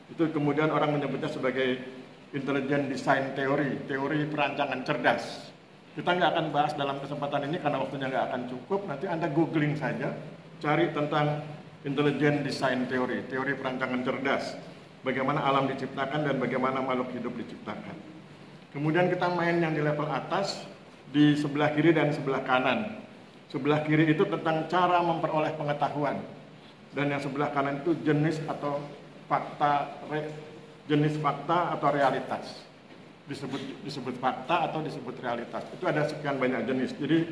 Itu kemudian orang menyebutnya sebagai intelligent design theory, teori perancangan cerdas. Kita nggak akan bahas dalam kesempatan ini karena waktunya nggak akan cukup. Nanti Anda googling saja, cari tentang intelligent design theory, teori perancangan cerdas. Bagaimana alam diciptakan dan bagaimana makhluk hidup diciptakan. Kemudian kita main yang di level atas, di sebelah kiri dan sebelah kanan. Sebelah kiri itu tentang cara memperoleh pengetahuan. Dan yang sebelah kanan itu jenis atau fakta, jenis fakta atau realitas. Disebut fakta atau disebut realitas. Itu ada sekian banyak jenis. Jadi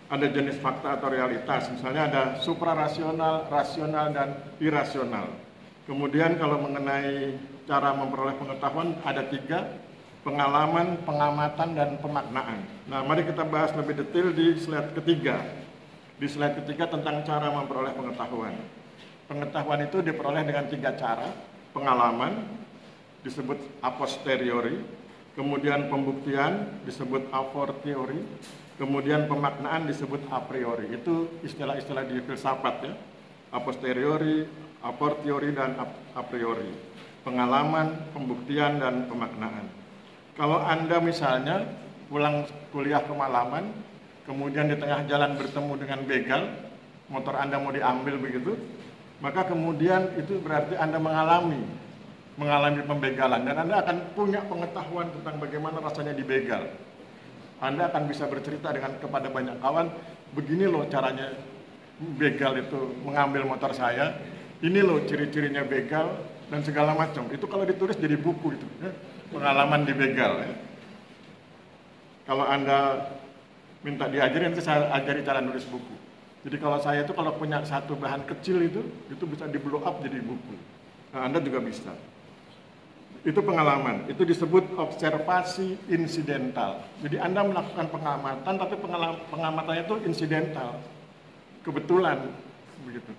ada jenis fakta atau realitas. Misalnya ada suprarasional, rasional, dan irasional. Kemudian kalau mengenai cara memperoleh pengetahuan ada 3. Pengalaman, pengamatan, dan pemaknaan. Nah, mari kita bahas lebih detail di slide ketiga. Di slide ketiga tentang cara memperoleh pengetahuan. Pengetahuan itu diperoleh dengan 3 cara. Pengalaman disebut a posteriori, kemudian pembuktian disebut a fortiori, kemudian pemaknaan disebut a priori. Itu istilah-istilah di filsafat ya. A posteriori, a fortiori, dan a priori. Pengalaman, pembuktian, dan pemaknaan. Kalau Anda misalnya pulang kuliah ke Malaman, kemudian di tengah jalan bertemu dengan begal, motor Anda mau diambil begitu, maka kemudian itu berarti Anda mengalami mengalami pembegalan dan Anda akan punya pengetahuan tentang bagaimana rasanya dibegal. Anda akan bisa bercerita kepada banyak kawan, begini loh caranya begal itu mengambil motor saya, ini loh ciri-cirinya begal dan segala macam. Itu kalau ditulis jadi buku itu, ya, pengalaman dibegal. Ya. Kalau Anda minta diajarin, nanti saya ajari cara nulis buku. Jadi kalau saya itu kalau punya satu bahan kecil itu bisa di blow up jadi buku. Nah, Anda juga bisa. Itu pengalaman, itu disebut observasi insidental. Jadi Anda melakukan pengamatan, tapi pengamatannya itu insidental, kebetulan, begitu.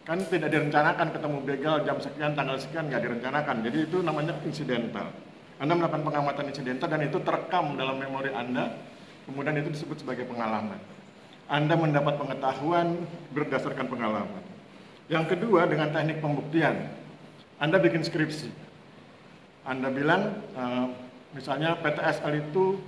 Kan tidak direncanakan ketemu begal jam sekian, tanggal sekian, nggak direncanakan. Jadi itu namanya insidental. Anda melakukan pengamatan insidental dan itu terekam dalam memori Anda, kemudian itu disebut sebagai pengalaman. Anda mendapat pengetahuan berdasarkan pengalaman. Yang kedua, dengan teknik pembuktian. Anda bikin skripsi. Anda bilang, misalnya PTSL itu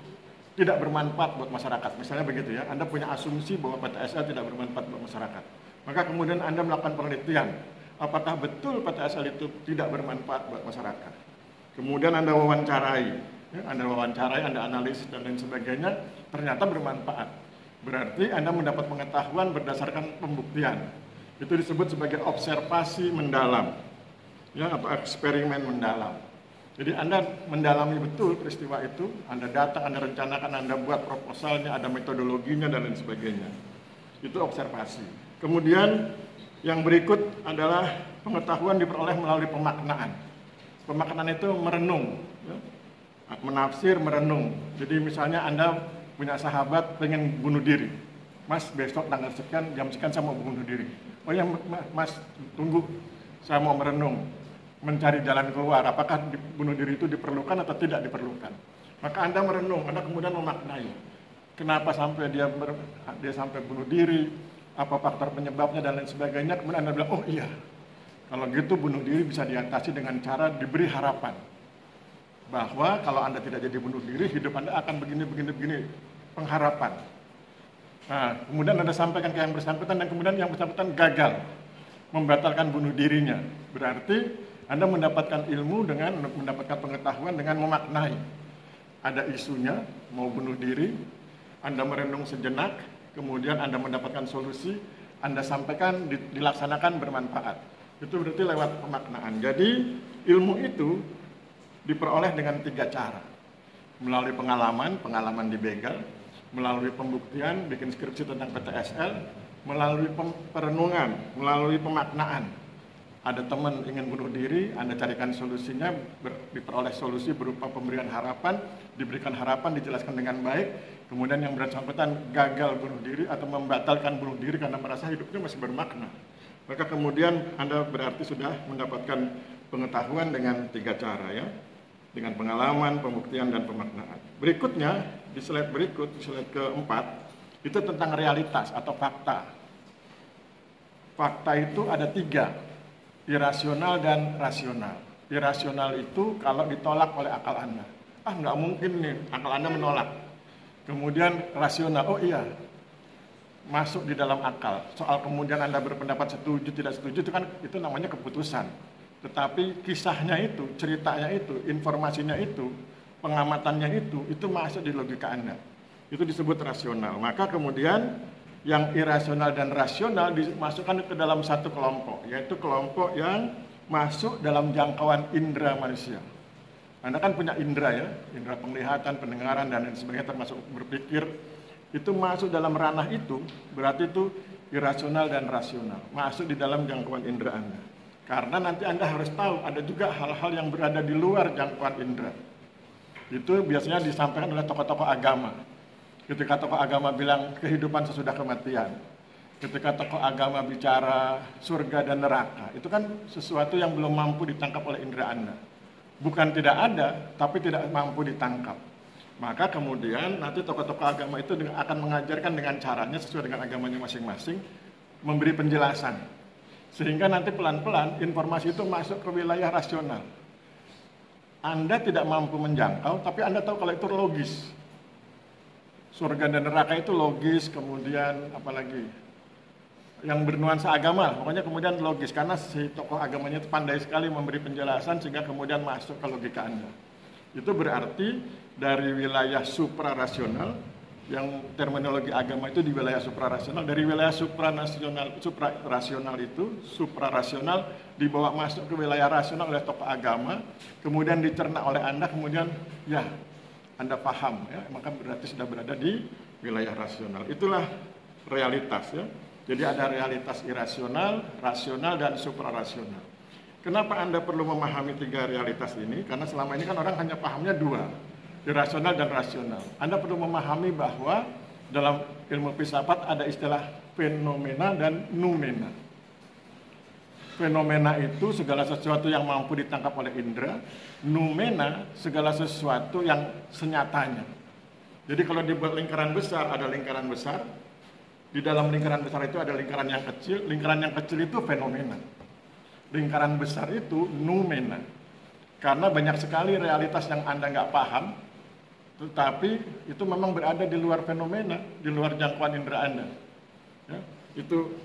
tidak bermanfaat buat masyarakat. Misalnya begitu ya, Anda punya asumsi bahwa PTSL tidak bermanfaat buat masyarakat. Maka kemudian Anda melakukan penelitian, apakah betul PTSL itu tidak bermanfaat buat masyarakat. Kemudian Anda wawancarai, ya, Anda analisis dan lain sebagainya, ternyata bermanfaat. Berarti Anda mendapat pengetahuan berdasarkan pembuktian. Itu disebut sebagai observasi mendalam, ya, atau eksperimen mendalam. Jadi Anda mendalami betul peristiwa itu, Anda datang, Anda rencanakan, Anda buat proposalnya, ada metodologinya dan lain sebagainya. Itu observasi. Kemudian yang berikut adalah pengetahuan diperoleh melalui pemaknaan. Pemaknaan itu merenung, ya, menafsir, merenung. Jadi misalnya Anda punya sahabat pengen bunuh diri, Mas besok tanggal sekian, jam sekian saya mau bunuh diri. Oh ya Mas tunggu, saya mau merenung, mencari jalan keluar, apakah bunuh diri itu diperlukan atau tidak diperlukan. Maka Anda merenung, Anda kemudian memaknai. Kenapa sampai dia sampai bunuh diri, apa faktor penyebabnya dan lain sebagainya. Kemudian Anda bilang, oh iya, kalau gitu bunuh diri bisa diatasi dengan cara diberi harapan. Bahwa kalau Anda tidak jadi bunuh diri, hidup Anda akan begini, pengharapan. Nah, kemudian Anda sampaikan ke yang bersangkutan dan kemudian yang bersangkutan gagal membatalkan bunuh dirinya. Berarti Anda mendapatkan ilmu dengan mendapatkan pengetahuan dengan memaknai. Ada isunya, mau bunuh diri, Anda merenung sejenak, kemudian Anda mendapatkan solusi, Anda sampaikan, dilaksanakan bermanfaat. Itu berarti lewat pemaknaan. Jadi ilmu itu diperoleh dengan 3 cara. Melalui pengalaman dibegal, melalui pembuktian, bikin skripsi tentang PTSL, melalui perenungan, melalui pemaknaan. Ada teman ingin bunuh diri, Anda carikan solusinya, diperoleh solusi berupa pemberian harapan, diberikan harapan, dijelaskan dengan baik, kemudian yang bersangkutan gagal bunuh diri atau membatalkan bunuh diri karena merasa hidupnya masih bermakna. Maka kemudian Anda berarti sudah mendapatkan pengetahuan dengan 3 cara ya, dengan pengalaman, pembuktian, dan pemaknaan. Berikutnya, di slide berikut, slide keempat, itu tentang realitas atau fakta. Fakta itu ada 3. Irasional dan rasional. Irasional itu kalau ditolak oleh akal Anda. Nggak mungkin nih, akal Anda menolak. Kemudian rasional, oh iya, masuk di dalam akal. Soal kemudian Anda berpendapat setuju, tidak setuju, itu namanya keputusan. Tetapi kisahnya itu, ceritanya itu, informasinya itu, pengamatannya itu masuk di logika Anda. Itu disebut rasional. Maka kemudian yang irasional dan rasional dimasukkan ke dalam satu kelompok, yaitu kelompok yang masuk dalam jangkauan indera manusia. Anda kan punya indera ya, indera penglihatan, pendengaran, dan lain sebagainya, termasuk berpikir. Itu masuk dalam ranah itu, berarti itu irasional dan rasional. Masuk di dalam jangkauan indera Anda. Karena nanti Anda harus tahu, ada juga hal-hal yang berada di luar jangkauan indera. Itu biasanya disampaikan oleh tokoh-tokoh agama. Ketika tokoh agama bilang kehidupan sesudah kematian, ketika tokoh agama bicara surga dan neraka, itu kan sesuatu yang belum mampu ditangkap oleh indera Anda. Bukan tidak ada, tapi tidak mampu ditangkap. Maka kemudian nanti tokoh-tokoh agama itu akan mengajarkan dengan caranya sesuai dengan agamanya masing-masing, memberi penjelasan. Sehingga nanti pelan-pelan informasi itu masuk ke wilayah rasional. Anda tidak mampu menjangkau, tapi Anda tahu kalau itu logis. Surga dan neraka itu logis, kemudian apalagi yang bernuansa agama, pokoknya kemudian logis karena si tokoh agamanya itu pandai sekali memberi penjelasan sehingga kemudian masuk ke logika Anda. Itu berarti dari wilayah suprarasional, yang terminologi agama itu di wilayah suprarasional, dari wilayah suprarasional itu, suprarasional dibawa masuk ke wilayah rasional oleh tokoh agama, kemudian dicerna oleh Anda, kemudian ya Anda paham ya, maka berarti sudah berada di wilayah rasional. Itulah realitas ya. Jadi ada realitas irasional, rasional, dan suprarasional. Kenapa Anda perlu memahami 3 realitas ini? Karena selama ini kan orang hanya pahamnya 2, irasional dan rasional. Anda perlu memahami bahwa dalam ilmu filsafat ada istilah fenomena dan noumena. Fenomena itu segala sesuatu yang mampu ditangkap oleh indera, noumena segala sesuatu yang senyatanya. Jadi kalau dibuat lingkaran besar, ada lingkaran besar. Di dalam lingkaran besar itu ada lingkaran yang kecil itu fenomena. Lingkaran besar itu noumena. Karena banyak sekali realitas yang Anda nggak paham, tetapi itu memang berada di luar fenomena, di luar jangkauan indera Anda. Ya, itu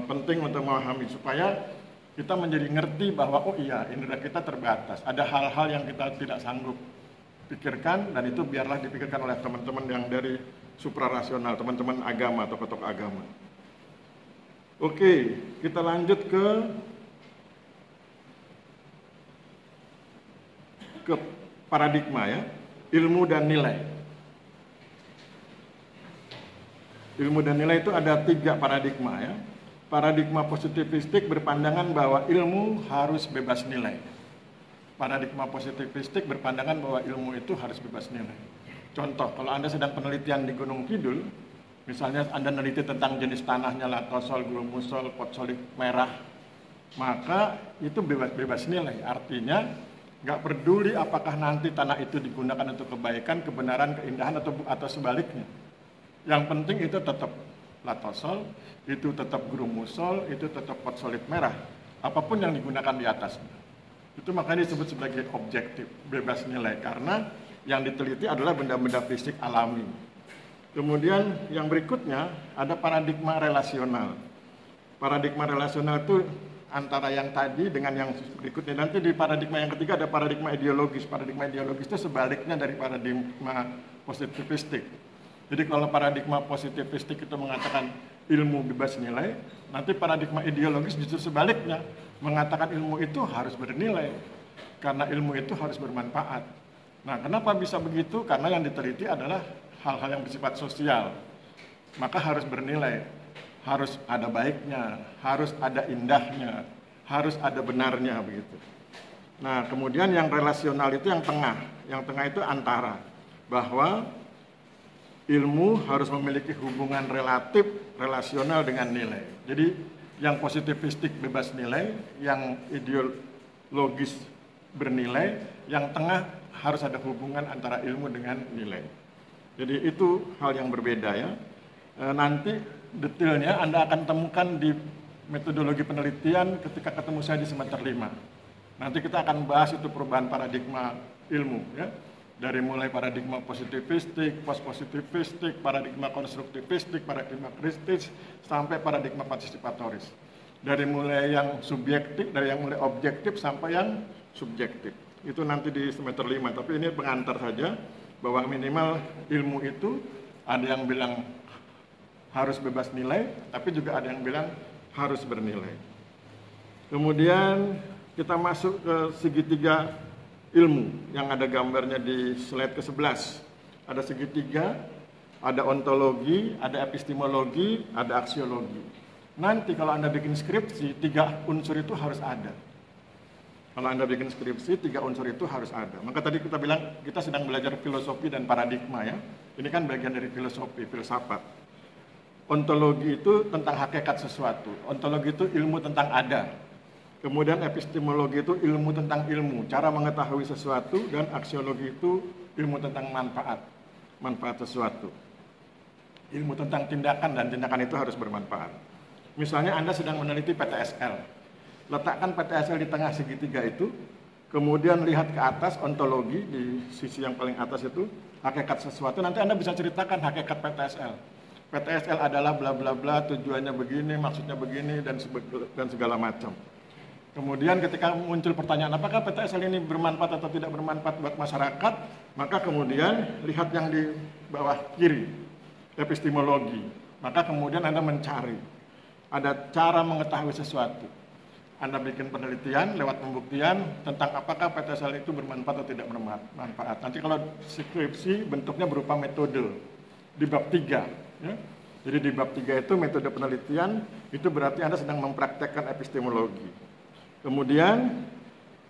penting untuk memahami supaya kita menjadi ngerti bahwa oh iya indera kita terbatas. Ada hal-hal yang kita tidak sanggup pikirkan dan itu biarlah dipikirkan oleh teman-teman yang dari suprarasional, teman-teman agama atau tokoh agama. Oke, kita lanjut ke paradigma ya, ilmu dan nilai. Ilmu dan nilai itu ada 3 paradigma ya. Paradigma positivistik berpandangan bahwa ilmu harus bebas nilai. Paradigma positivistik berpandangan bahwa ilmu itu harus bebas nilai. Contoh, kalau Anda sedang penelitian di Gunung Kidul, misalnya Anda meneliti tentang jenis tanahnya, latosol, grumusol, potsolit merah, maka itu bebas nilai. Artinya, nggak peduli apakah nanti tanah itu digunakan untuk kebaikan, kebenaran, keindahan, atau sebaliknya. Yang penting itu tetap latosol, itu tetap grumusol, itu tetap potsolit merah. Apapun yang digunakan di atasnya. Itu makanya disebut sebagai objektif, bebas nilai. Karena yang diteliti adalah benda-benda fisik alami. Kemudian yang berikutnya ada paradigma relasional. Paradigma relasional itu antara yang tadi dengan yang berikutnya. Nanti di paradigma yang ketiga ada paradigma ideologis. Paradigma ideologis itu sebaliknya dari paradigma positivistik. Jadi kalau paradigma positivistik itu mengatakan ilmu bebas nilai, nanti paradigma ideologis justru sebaliknya, mengatakan ilmu itu harus bernilai. Karena ilmu itu harus bermanfaat. Nah, kenapa bisa begitu? Karena yang diteliti adalah hal-hal yang bersifat sosial. Maka harus bernilai, harus ada baiknya, harus ada indahnya, harus ada benarnya begitu. Nah, kemudian yang relasional itu yang tengah. Yang tengah itu antara bahwa ilmu harus memiliki hubungan relatif, relasional dengan nilai. Jadi, yang positivistik bebas nilai, yang ideologis bernilai, yang tengah harus ada hubungan antara ilmu dengan nilai. Jadi itu hal yang berbeda ya. Nanti detailnya Anda akan temukan di metodologi penelitian ketika ketemu saya di semester 5. Nanti kita akan bahas itu perubahan paradigma ilmu ya. Dari mulai paradigma positivistik, post-positivistik, paradigma konstruktivistik, paradigma kritis, sampai paradigma partisipatoris. Dari mulai yang subjektif, dari yang mulai objektif sampai yang subjektif. Itu nanti di semester 5, tapi ini pengantar saja bahwa minimal ilmu itu ada yang bilang harus bebas nilai, tapi juga ada yang bilang harus bernilai. Kemudian kita masuk ke segitiga ilmu yang ada gambarnya di slide ke-11. Ada segitiga, ada ontologi, ada epistemologi, ada aksiologi. Nanti kalau Anda bikin skripsi, 3 unsur itu harus ada. Kalau Anda bikin skripsi, 3 unsur itu harus ada. Maka tadi kita bilang, kita sedang belajar filosofi dan paradigma ya. Ini kan bagian dari filosofi, filsafat. Ontologi itu tentang hakikat sesuatu. Ontologi itu ilmu tentang ada. Kemudian epistemologi itu ilmu tentang ilmu, cara mengetahui sesuatu. Dan aksiologi itu ilmu tentang manfaat, manfaat sesuatu. Ilmu tentang tindakan, dan tindakan itu harus bermanfaat. Misalnya Anda sedang meneliti PTSL. Letakkan PTSL di tengah segitiga itu, kemudian lihat ke atas ontologi di sisi yang paling atas itu, hakikat sesuatu. Nanti Anda bisa ceritakan hakikat PTSL. PTSL adalah bla bla bla, tujuannya begini, maksudnya begini, dan segala macam. Kemudian ketika muncul pertanyaan apakah PTSL ini bermanfaat atau tidak bermanfaat buat masyarakat, maka kemudian lihat yang di bawah kiri, epistemologi. Maka kemudian Anda mencari, ada cara mengetahui sesuatu. Anda bikin penelitian lewat pembuktian tentang apakah PTSL itu bermanfaat atau tidak bermanfaat. Nanti kalau skripsi bentuknya berupa metode di bab 3. Ya. Jadi di bab 3 itu metode penelitian, itu berarti Anda sedang mempraktekkan epistemologi. Kemudian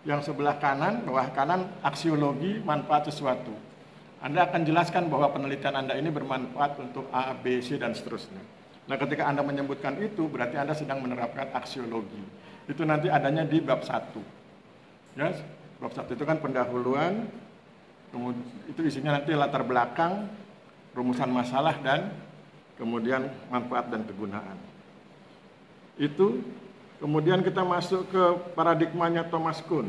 yang sebelah kanan, bawah kanan, aksiologi manfaat sesuatu. Anda akan jelaskan bahwa penelitian Anda ini bermanfaat untuk A, B, C, dan seterusnya. Nah, ketika Anda menyebutkan itu, berarti Anda sedang menerapkan aksiologi. Itu nanti adanya di bab 1. Ya, bab 1 itu kan pendahuluan, kemudian itu isinya nanti latar belakang, rumusan masalah, dan kemudian manfaat dan kegunaan. Itu, kemudian kita masuk ke paradigmanya Thomas Kuhn.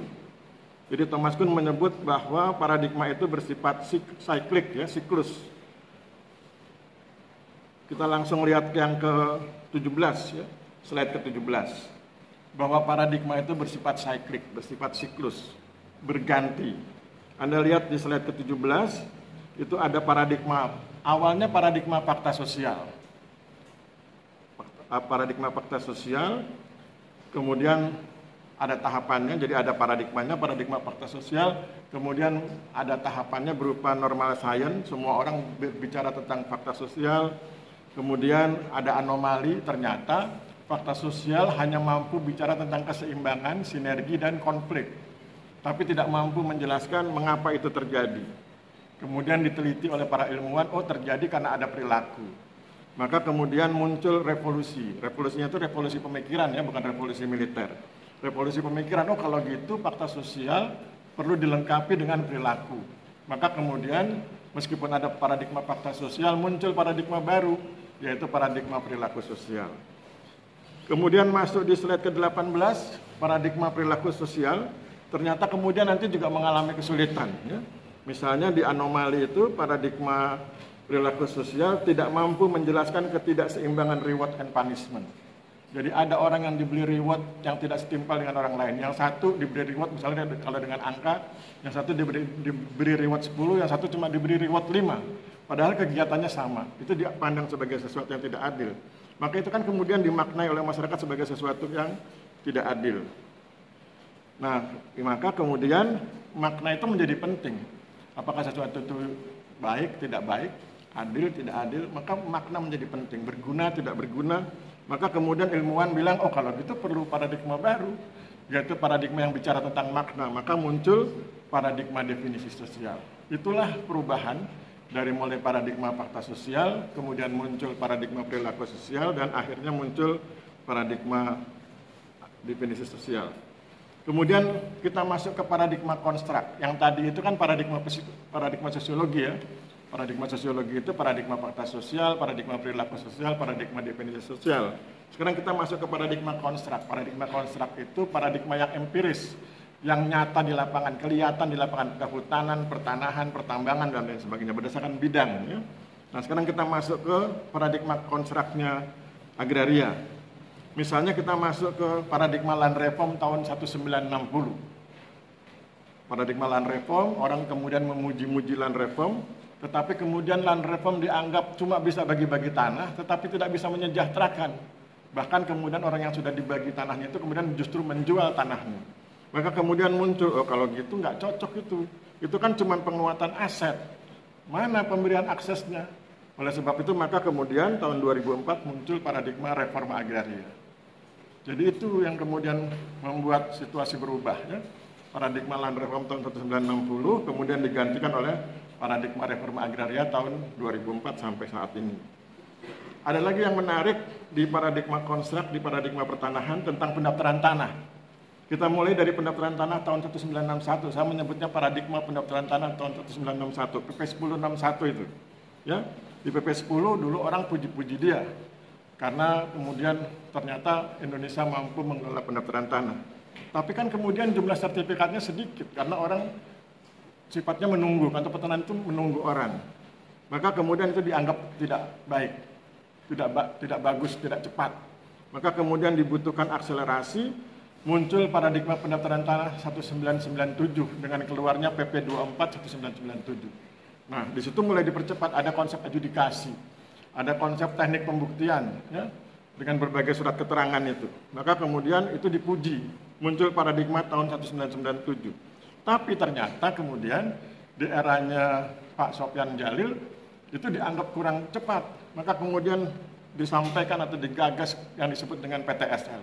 Jadi Thomas Kuhn menyebut bahwa paradigma itu bersifat siklik, ya, siklus. Kita langsung lihat yang ke-17, ya, slide ke-17. Bahwa paradigma itu bersifat siklik, bersifat siklus, berganti. Anda lihat di slide ke-17, itu ada paradigma, awalnya paradigma fakta sosial. Paradigma fakta sosial, kemudian ada tahapannya, jadi ada paradigmanya, paradigma fakta sosial, kemudian ada tahapannya berupa normal science, semua orang berbicara tentang fakta sosial, kemudian ada anomali, ternyata fakta sosial hanya mampu bicara tentang keseimbangan, sinergi, dan konflik, tapi tidak mampu menjelaskan mengapa itu terjadi. Kemudian diteliti oleh para ilmuwan, oh terjadi karena ada perilaku. Maka kemudian muncul revolusi. Revolusinya itu revolusi pemikiran, ya, bukan revolusi militer. Revolusi pemikiran, oh kalau gitu fakta sosial perlu dilengkapi dengan perilaku. Maka kemudian meskipun ada paradigma fakta sosial, muncul paradigma baru, yaitu paradigma perilaku sosial. Kemudian masuk di slide ke-18, paradigma perilaku sosial, ternyata kemudian nanti juga mengalami kesulitan. Ya. Misalnya di anomali itu, paradigma perilaku sosial tidak mampu menjelaskan ketidakseimbangan reward and punishment. Jadi ada orang yang diberi reward yang tidak setimpal dengan orang lain. Yang satu diberi reward, misalnya kalau dengan angka, yang satu diberi reward 10, yang satu cuma diberi reward 5. Padahal kegiatannya sama. Itu dipandang sebagai sesuatu yang tidak adil. Maka itu kan kemudian dimaknai oleh masyarakat sebagai sesuatu yang tidak adil. Nah, maka kemudian makna itu menjadi penting. Apakah sesuatu itu baik, tidak baik, adil, tidak adil, maka makna menjadi penting. Berguna, tidak berguna. Maka kemudian ilmuwan bilang, oh kalau gitu perlu paradigma baru, yaitu paradigma yang bicara tentang makna. Maka muncul paradigma definisi sosial. Itulah perubahan. Dari mulai paradigma fakta sosial, kemudian muncul paradigma perilaku sosial, dan akhirnya muncul paradigma definisi sosial. Kemudian kita masuk ke paradigma konstruk. Yang tadi itu kan paradigma sosiologi, ya. Paradigma sosiologi itu paradigma fakta sosial, paradigma perilaku sosial, paradigma definisi sosial. Sekarang kita masuk ke paradigma konstruk. Paradigma konstruk itu paradigma yang empiris, yang nyata di lapangan, kelihatan di lapangan, kehutanan, pertanahan, pertambangan, dan lain sebagainya, berdasarkan bidang. Ya. Nah, sekarang kita masuk ke paradigma konstruknya agraria. Misalnya kita masuk ke paradigma land reform tahun 1960. Paradigma land reform, orang kemudian memuji-muji land reform, tetapi kemudian land reform dianggap cuma bisa bagi-bagi tanah, tetapi tidak bisa menyejahterakan. Bahkan kemudian orang yang sudah dibagi tanahnya itu kemudian justru menjual tanahnya. Maka kemudian muncul, oh kalau gitu nggak cocok itu. Itu kan cuma penguatan aset. Mana pemberian aksesnya? Oleh sebab itu maka kemudian tahun 2004 muncul paradigma reforma agraria. Jadi itu yang kemudian membuat situasi berubah. Ya. Paradigma land reform tahun 1960 kemudian digantikan oleh paradigma reforma agraria tahun 2004 sampai saat ini. Ada lagi yang menarik di paradigma konstruk, di paradigma pertanahan tentang pendaftaran tanah. Kita mulai dari pendaftaran tanah tahun 1961. Saya menyebutnya paradigma pendaftaran tanah tahun 1961, PP 1061 itu. Ya, di PP 10 dulu orang puji-puji dia karena kemudian ternyata Indonesia mampu mengelola pendaftaran tanah. Tapi kan kemudian jumlah sertifikatnya sedikit karena orang sifatnya menunggu, kantor pertanahan itu menunggu orang. Maka kemudian itu dianggap tidak baik. tidak bagus, tidak cepat. Maka kemudian dibutuhkan akselerasi, muncul paradigma pendaftaran tanah 1997 dengan keluarnya PP 24 1997. Nah, di situ mulai dipercepat, ada konsep adjudikasi, ada konsep teknik pembuktian, ya, dengan berbagai surat keterangan itu. Maka kemudian itu dipuji, muncul paradigma tahun 1997. Tapi ternyata kemudian di eranya Pak Sofyan Djalil itu dianggap kurang cepat. Maka kemudian disampaikan atau digagas yang disebut dengan PTSL,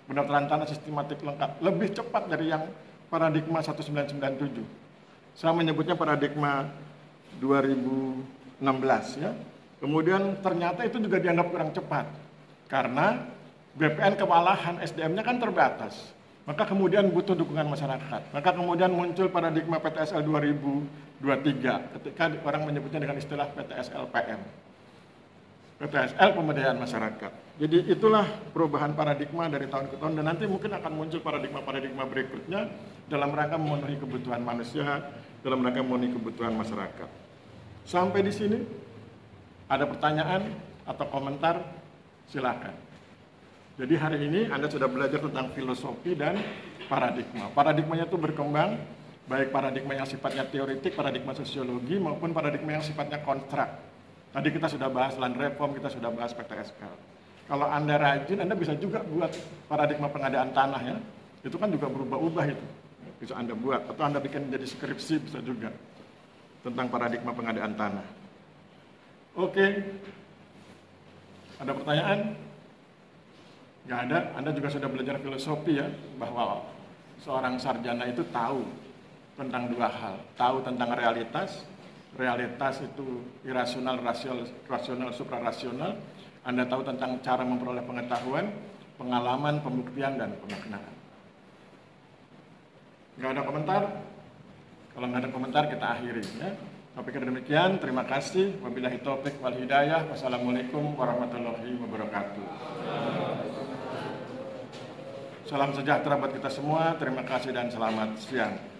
pendaftaran tanah sistematik lengkap, lebih cepat dari yang paradigma 1997. Saya menyebutnya paradigma 2016 ya. Kemudian ternyata itu juga dianggap kurang cepat karena BPN kewalahan SDM-nya kan terbatas. Maka kemudian butuh dukungan masyarakat. Maka kemudian muncul paradigma PTSL 2023 ketika orang menyebutnya dengan istilah PTSL PM. PTSL pemberdayaan masyarakat. Jadi itulah perubahan paradigma dari tahun ke tahun dan nanti mungkin akan muncul paradigma-paradigma berikutnya dalam rangka memenuhi kebutuhan manusia, dalam rangka memenuhi kebutuhan masyarakat. Sampai di sini ada pertanyaan atau komentar? Silakan. Jadi hari ini Anda sudah belajar tentang filosofi dan paradigma. Paradigmanya itu berkembang, baik paradigma yang sifatnya teoretik, paradigma sosiologi, maupun paradigma yang sifatnya kontrak. Tadi kita sudah bahas land reform, kita sudah bahas PTSL. Kalau Anda rajin, Anda bisa juga buat paradigma pengadaan tanah ya. Itu kan juga berubah-ubah itu. Bisa Anda buat, atau Anda bikin menjadi skripsi bisa juga. Tentang paradigma pengadaan tanah. Oke. Ada pertanyaan? Nggak ada. Anda juga sudah belajar filosofi ya, bahwa seorang sarjana itu tahu tentang dua hal. Tahu tentang realitas itu irasional, rasional, suprarasional. Anda tahu tentang cara memperoleh pengetahuan, pengalaman, pembuktian, dan pemaknaan. Nggak ada komentar? Kalau nggak ada komentar, kita akhiri ya. Tapi demikian, terima kasih. Wabillahi taufik wal hidayah. Wassalamualaikum warahmatullahi wabarakatuh. Salam sejahtera buat kita semua. Terima kasih dan selamat siang.